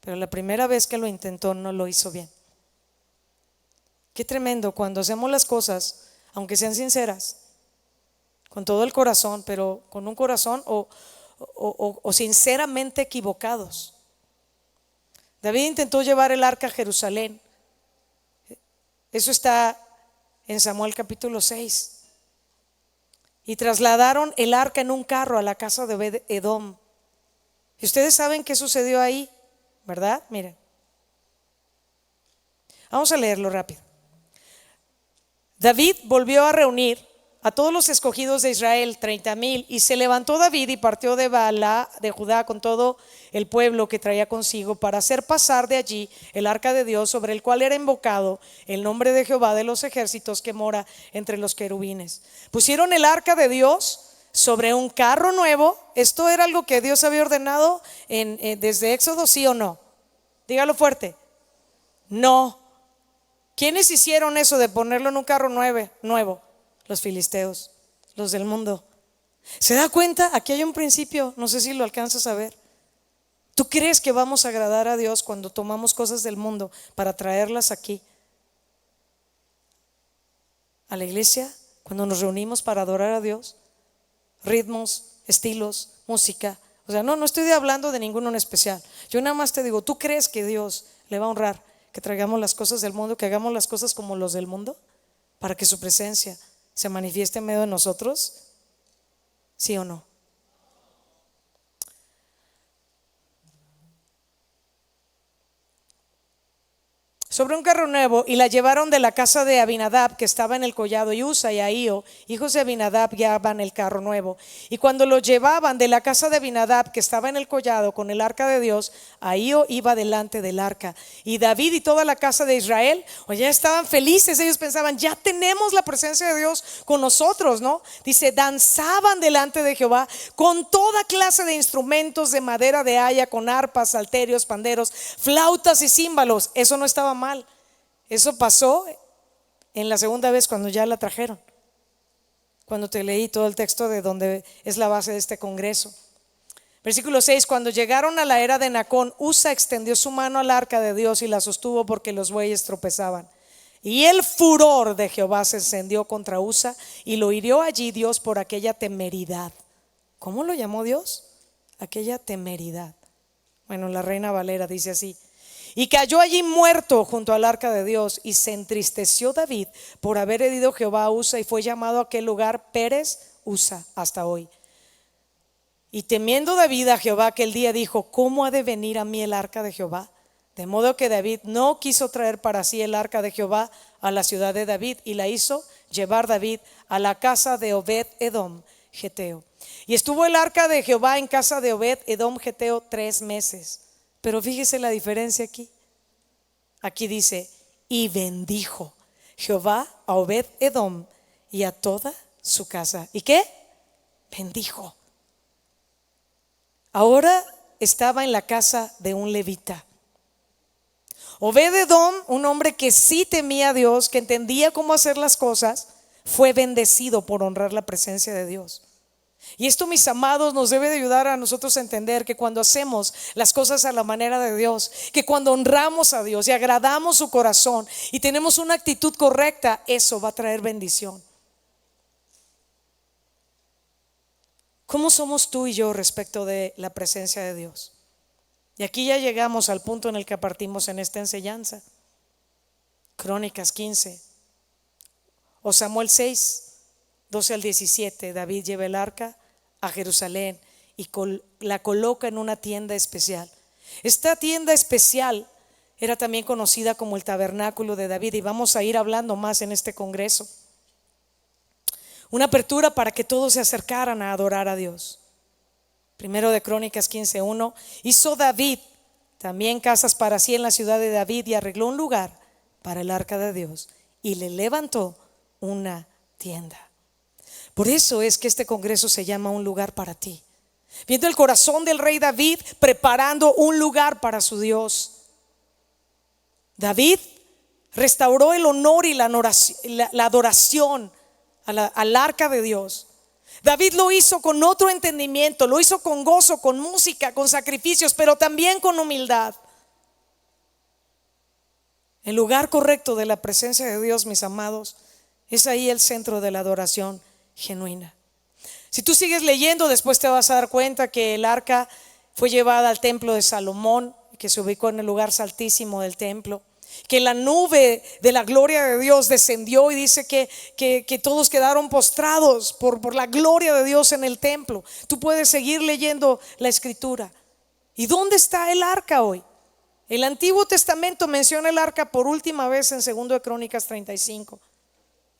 pero la primera vez que lo intentó no lo hizo bien. Qué tremendo cuando hacemos las cosas, aunque sean sinceras, con todo el corazón, pero con un corazón o sinceramente equivocados. David intentó llevar el arca a Jerusalén. Eso está en Samuel capítulo 6. Y trasladaron el arca en un carro a la casa de Obed-Edom. Y ustedes saben qué sucedió ahí, ¿verdad? Miren, vamos a leerlo rápido. David volvió a reunir a todos los escogidos de Israel, 30,000, y se levantó David y partió de Baalá de Judá con todo el pueblo que traía consigo para hacer pasar de allí el arca de Dios, sobre el cual era invocado el nombre de Jehová de los ejércitos, que mora entre los querubines. Pusieron el arca de Dios sobre un carro nuevo. Esto era algo que Dios había ordenado desde Éxodo, ¿sí o no? Dígalo fuerte. No. ¿Quiénes hicieron eso de ponerlo en un carro nuevo? Los filisteos, los del mundo. ¿Se da cuenta? Aquí hay un principio, no sé si lo alcanzas a ver. ¿Tú crees que vamos a agradar a Dios cuando tomamos cosas del mundo para traerlas aquí a la iglesia? Cuando nos reunimos para adorar a Dios, ritmos, estilos, música. O sea, no estoy hablando de ninguno en especial. Yo nada más te digo, ¿tú crees que Dios le va a honrar que traigamos las cosas del mundo, que hagamos las cosas como los del mundo, para que su presencia se manifieste en medio de nosotros? ¿Sí o no? Sobre un carro nuevo, y la llevaron de la casa de Abinadab, que estaba en el collado, y Usa y Ahío, hijos de Abinadab, guiaban el carro nuevo. Y cuando lo llevaban de la casa de Abinadab, que estaba en el collado, con el arca de Dios, Ahío iba delante del arca. Y David y toda la casa de Israel, ya estaban felices. Ellos pensaban, ya tenemos la presencia de Dios con nosotros, ¿no? Dice, danzaban delante de Jehová con toda clase de instrumentos de madera de haya, con arpas, salterios, panderos, flautas y címbalos. Eso no estaba mal. Eso pasó en la segunda vez, cuando ya la trajeron, cuando te leí todo el texto de donde es la base de este congreso. Versículo 6: cuando llegaron a la era de Nacón, Usa extendió su mano al arca de Dios y la sostuvo, porque los bueyes tropezaban. Y el furor de Jehová se encendió contra Usa y lo hirió allí Dios por aquella temeridad. ¿Cómo lo llamó Dios? Aquella temeridad. Bueno, la Reina Valera dice así: y cayó allí muerto junto al arca de Dios, y se entristeció David por haber herido Jehová a Usa, y fue llamado a aquel lugar Pérez Usa hasta hoy. Y temiendo David a Jehová aquel día, dijo: ¿cómo ha de venir a mí el arca de Jehová? De modo que David no quiso traer para sí el arca de Jehová a la ciudad de David, y la hizo llevar David a la casa de Obed Edom Geteo. Y estuvo el arca de Jehová en casa de Obed Edom Geteo 3 meses. Pero fíjese la diferencia aquí. Aquí dice: y bendijo Jehová a Obed Edom y a toda su casa. ¿Y qué? Bendijo. Ahora estaba en la casa de un levita. Obed Edom, un hombre que sí temía a Dios, que entendía cómo hacer las cosas, fue bendecido por honrar la presencia de Dios. Y esto, mis amados, nos debe de ayudar a nosotros a entender que cuando hacemos las cosas a la manera de Dios, que cuando honramos a Dios y agradamos su corazón y tenemos una actitud correcta, eso va a traer bendición. ¿Cómo somos tú y yo respecto de la presencia de Dios? Y aquí ya llegamos al punto en el que partimos en esta enseñanza. Crónicas 15 o Samuel 6, 12 al 17. David lleva el arca a Jerusalén y la coloca en una tienda especial. Esta tienda especial era también conocida como el tabernáculo de David, y vamos a ir hablando más en este congreso. Una apertura para que todos se acercaran a adorar a Dios. Primero de Crónicas 15:1. Hizo David también casas para sí en la ciudad de David, y arregló un lugar para el arca de Dios y le levantó una tienda. Por eso es que este congreso se llama Un Lugar para Ti. Viendo el corazón del rey David preparando un lugar para su Dios. David restauró el honor y la adoración al arca de Dios. David lo hizo con otro entendimiento, lo hizo con gozo, con música, con sacrificios, pero también con humildad. El lugar correcto de la presencia de Dios, mis amados, es ahí el centro de la adoración genuina. Si tú sigues leyendo, después te vas a dar cuenta que el arca fue llevada al templo de Salomón, que se ubicó en el lugar altísimo del templo. Que la nube de la gloria de Dios descendió, y dice que todos quedaron postrados por la gloria de Dios en el templo. Tú puedes seguir leyendo la escritura. ¿Y dónde está el arca hoy? El Antiguo Testamento menciona el arca por última vez en 2 de Crónicas 35.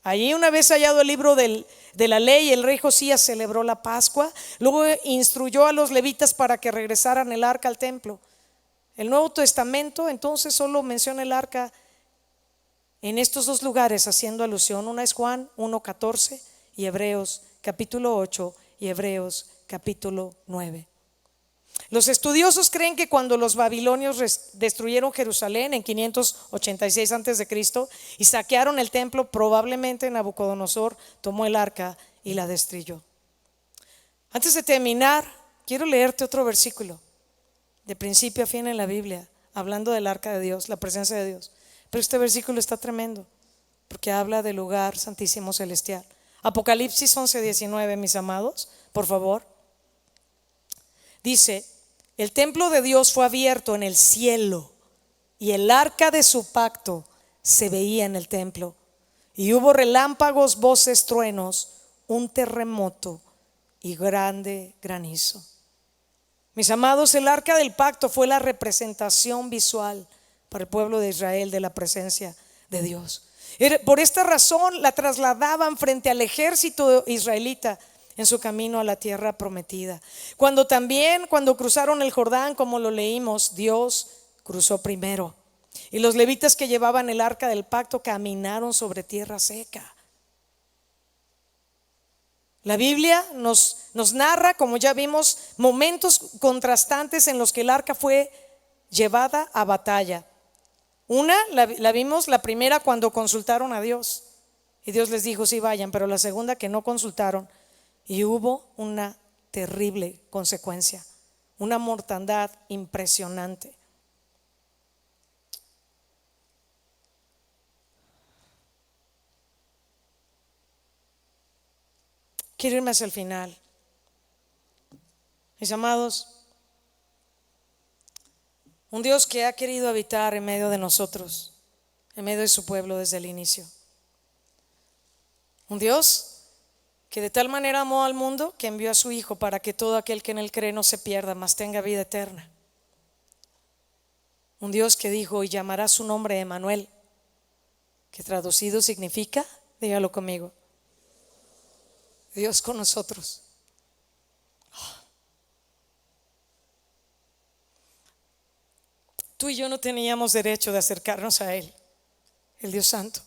Allí, una vez hallado el libro de la ley, el rey Josías celebró la Pascua. Luego instruyó a los levitas para que regresaran el arca al templo. El Nuevo Testamento entonces solo menciona el arca en estos dos lugares, haciendo alusión. Una es Juan 1:14 y Hebreos capítulo 8 y Hebreos capítulo 9. Los estudiosos creen que cuando los babilonios destruyeron Jerusalén en 586 a.C. y saquearon el templo, probablemente Nabucodonosor tomó el arca y la destruyó. Antes de terminar, quiero leerte otro versículo de principio a fin en la Biblia, hablando del arca de Dios, la presencia de Dios. Pero este versículo está tremendo, porque habla del lugar santísimo celestial. Apocalipsis 11:19, mis amados, por favor. Dice: el templo de Dios fue abierto en el cielo, y el arca de su pacto se veía en el templo. Y hubo relámpagos, voces, truenos, un terremoto y grande granizo. Mis amados, el arca del pacto fue la representación visual para el pueblo de Israel de la presencia de Dios. Por esta razón la trasladaban frente al ejército israelita en su camino a la tierra prometida. Cuando cruzaron el Jordán, como lo leímos, Dios cruzó primero, y los levitas que llevaban el arca del pacto caminaron sobre tierra seca. La Biblia nos narra, como ya vimos, momentos contrastantes en los que el arca fue llevada a batalla. Una la vimos, la primera, cuando consultaron a Dios, y Dios les dijo sí vayan, pero la segunda, que no consultaron, y hubo una terrible consecuencia, una mortandad impresionante. Quiero irme hacia el final. Mis amados, un Dios que ha querido habitar en medio de nosotros, en medio de su pueblo desde el inicio. Un Dios que de tal manera amó al mundo que envió a su Hijo para que todo aquel que en él cree no se pierda, mas tenga vida eterna. Un Dios que dijo: y llamará su nombre Emmanuel, que traducido significa, dígalo conmigo, Dios con nosotros. Tú y yo no teníamos derecho de acercarnos a Él, el Dios Santo,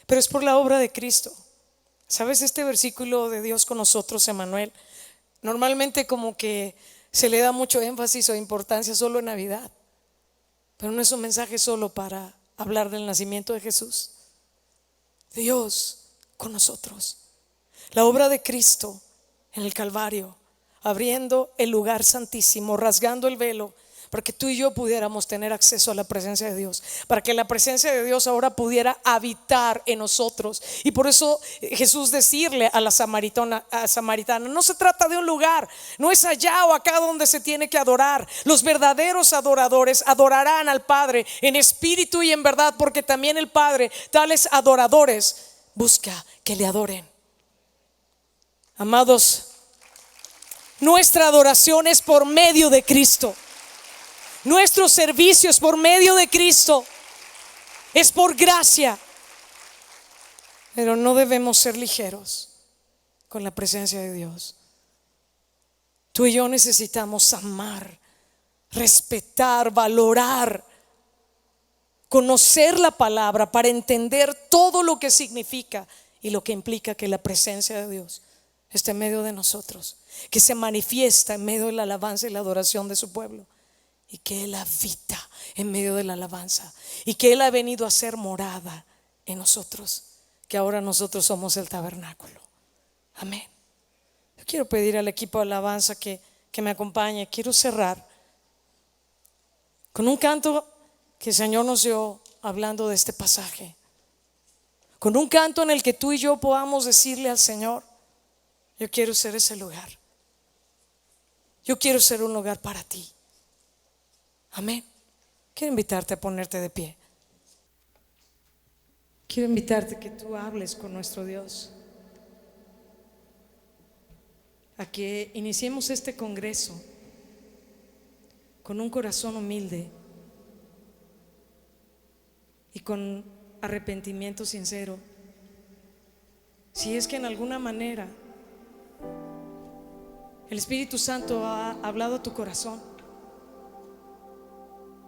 pero es por la obra de Cristo. ¿Sabes? Este versículo de Dios con nosotros, Emmanuel, normalmente como que se le da mucho énfasis o importancia solo en Navidad, pero no es un mensaje solo para hablar del nacimiento de Jesús. Dios con nosotros, la obra de Cristo en el Calvario, abriendo el lugar santísimo, rasgando el velo, para que tú y yo pudiéramos tener acceso a la presencia de Dios, para que la presencia de Dios ahora pudiera habitar en nosotros. Y por eso Jesús decirle a la samaritana, no se trata de un lugar, no es allá o acá donde se tiene que adorar. Los verdaderos adoradores adorarán al Padre en espíritu y en verdad, porque también el Padre tales adoradores busca que le adoren. Amados, nuestra adoración es por medio de Cristo. Nuestro servicio es por medio de Cristo, es por gracia. Pero no debemos ser ligeros con la presencia de Dios. Tú y yo necesitamos amar, respetar, valorar, conocer la palabra para entender todo lo que significa y lo que implica que la presencia de Dios esté en medio de nosotros, que se manifiesta en medio de la alabanza y la adoración de su pueblo. Y que Él habita en medio de la alabanza, y que Él ha venido a ser morada en nosotros, que ahora nosotros somos el tabernáculo. Amén. Yo quiero pedir al equipo de alabanza que me acompañe. Quiero cerrar con un canto que el Señor nos dio hablando de este pasaje, con un canto en el que tú y yo podamos decirle al Señor: yo quiero ser ese lugar, yo quiero ser un lugar para ti. Amén. Quiero invitarte a ponerte de pie. Quiero invitarte a que tú hables con nuestro Dios, a que iniciemos este congreso con un corazón humilde y con arrepentimiento sincero. Si es que en alguna manera el Espíritu Santo ha hablado a tu corazón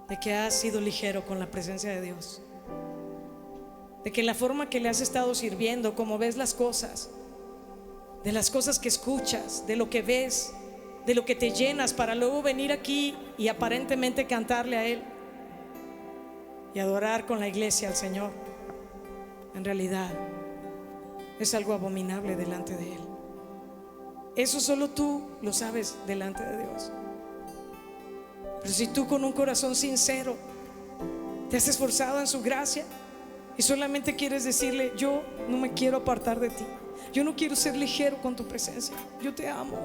de que has sido ligero con la presencia de Dios, de que la forma que le has estado sirviendo, como ves las cosas, de las cosas que escuchas, de lo que ves, de lo que te llenas para luego venir aquí y aparentemente cantarle a Él y adorar con la iglesia al Señor, en realidad es algo abominable delante de Él. Eso solo tú lo sabes delante de Dios. Pero si tú con un corazón sincero te has esforzado en su gracia y solamente quieres decirle: yo no me quiero apartar de ti, yo no quiero ser ligero con tu presencia, yo te amo,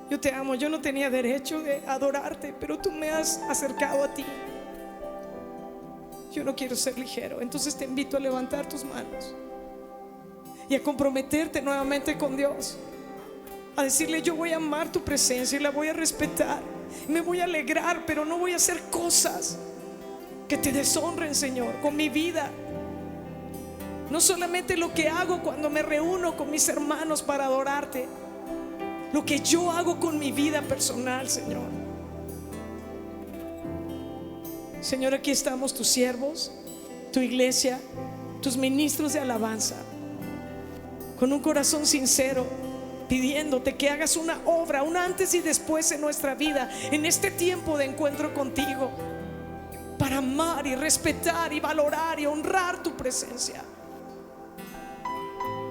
yo te amo, yo no tenía derecho de adorarte, pero tú me has acercado a ti, yo no quiero ser ligero. Entonces te invito a levantar tus manos y a comprometerte nuevamente con Dios, a decirle: yo voy a amar tu presencia y la voy a respetar, me voy a alegrar, pero no voy a hacer cosas que te deshonren, Señor, con mi vida. No solamente lo que hago cuando me reúno con mis hermanos para adorarte, lo que yo hago con mi vida personal, Señor. Señor, aquí estamos tus siervos, tu iglesia, tus ministros de alabanza, con un corazón sincero, pidiéndote que hagas una obra, un antes y después en nuestra vida, en este tiempo de encuentro contigo, para amar y respetar y valorar y honrar tu presencia,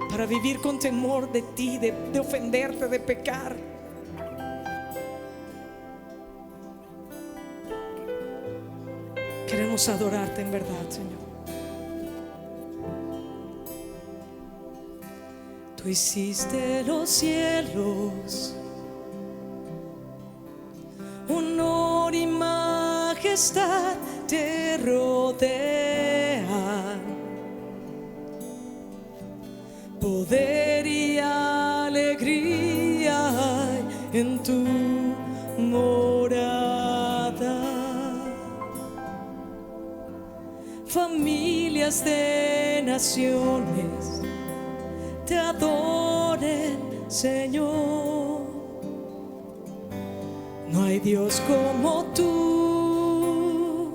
para vivir con temor de ti, de ofenderte, de pecar. Queremos adorarte en verdad, Señor. Tú hiciste los cielos, honor y majestad te rodean, poder y alegría hay en tu morada. Familias de naciones te adoren, Señor. No hay Dios como tú.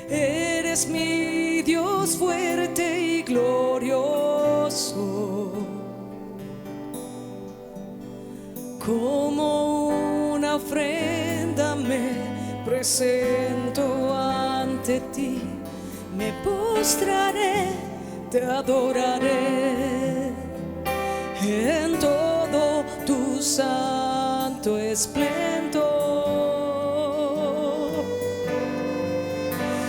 Eres mi Dios fuerte y glorioso. Como una ofrenda me presento ante ti. Me postraré, te adoraré en todo tu santo esplendor.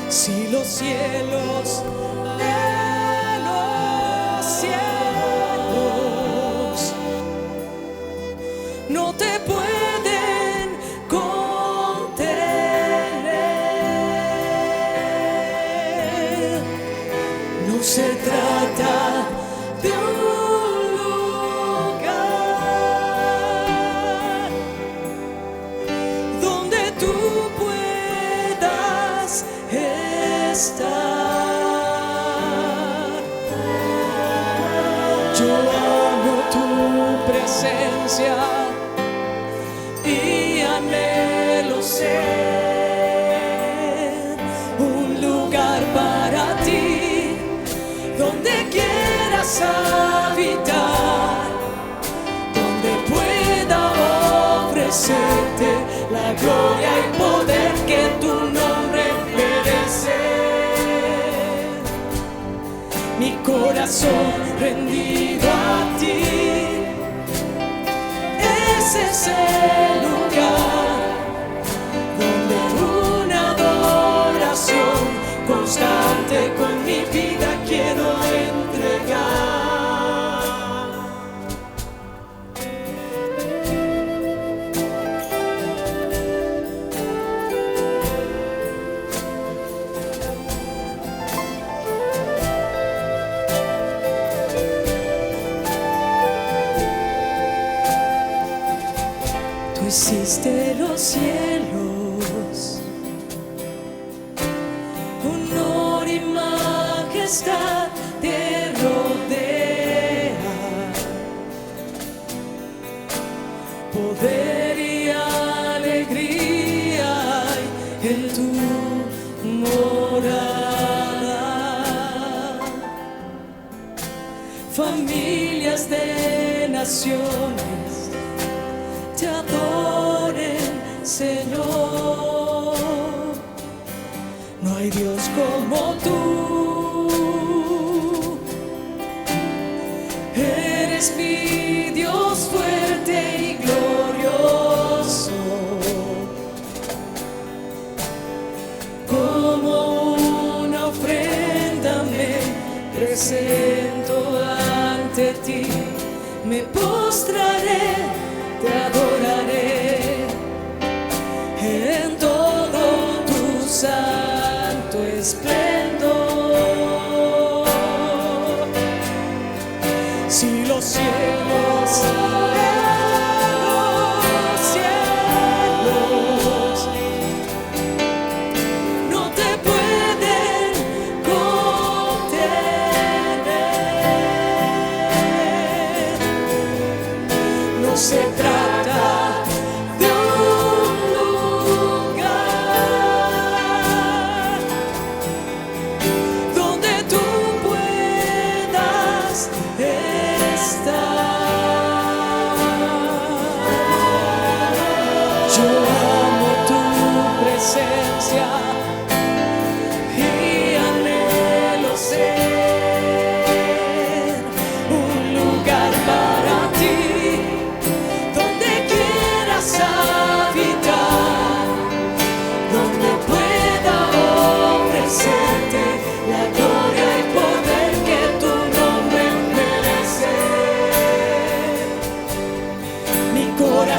Si los cielos de los cielos no te pueden contener, no se trata de un lugar donde tú puedas estar. Yo amo tu presencia y anhelo ser un lugar para ti, donde quieras habitar, donde pueda ofrecerte la gloria y poder que tu nombre merece. Mi corazón rendido a ti, ese es el lugar donde una adoración constante con mi vida quiero entregar. Tú hiciste los cielos, honor y majestad te rodea, poder y alegría hay en tu morada. Familias de naciones te adoren, Señor. No hay Dios como tú. Eres mi Dios fuerte y glorioso. Como una ofrenda me presento ante ti. Me postraré, te adoraré en todo tu santo esplendor. Si los cielos no te pueden contener, no se trata de un lugar donde tú puedas estar.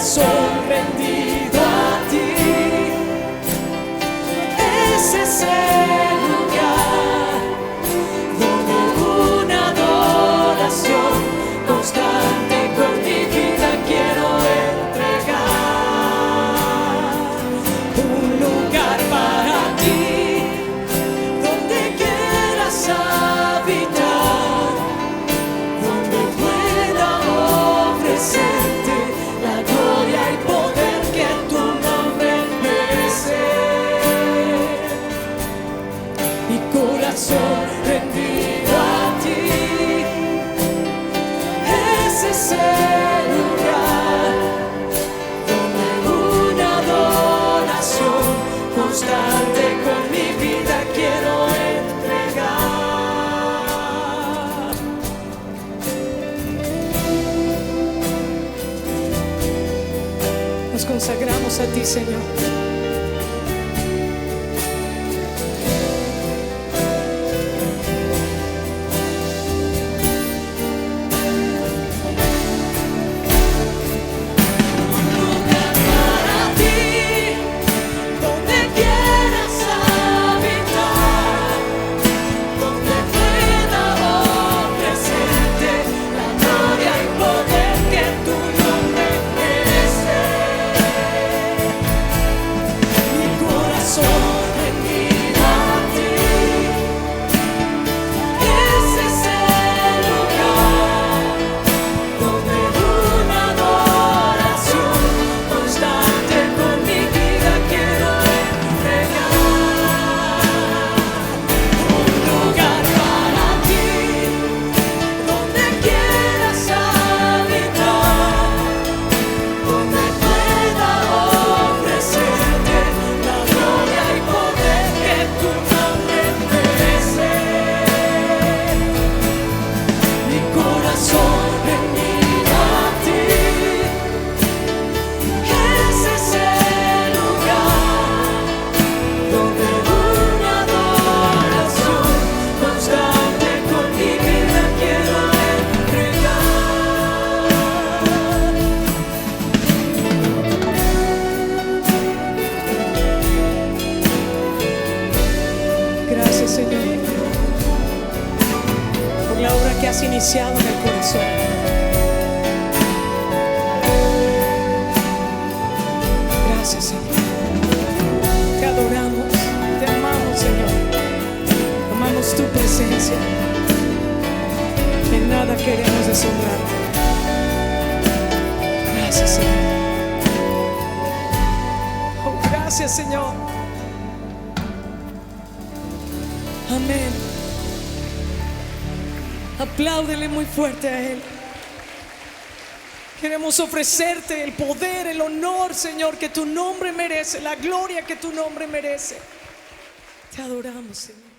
corazón rendido a ti. Ese es el lugar donde una adoración constante con mi vida quiero entregar. Un lugar para ti donde quieras habitar, donde pueda ofrecerte la gloria y poder que tu nombre merece. Mi corazón rendido a ti, ese es el lugar donde una adoración constante con mi vida quiero entregar. Nos consagramos a ti, Señor. Gracias, Señor, por la obra que has iniciado en el corazón. Gracias, Señor. Te adoramos, te amamos, Señor. Amamos tu presencia. En nada queremos deshonrarte. Gracias, Señor. Oh, gracias, Señor. Amén. Apláudele muy fuerte a Él. Queremos ofrecerte el poder, el honor, Señor, que tu nombre merece, la gloria que tu nombre merece. Te adoramos, Señor.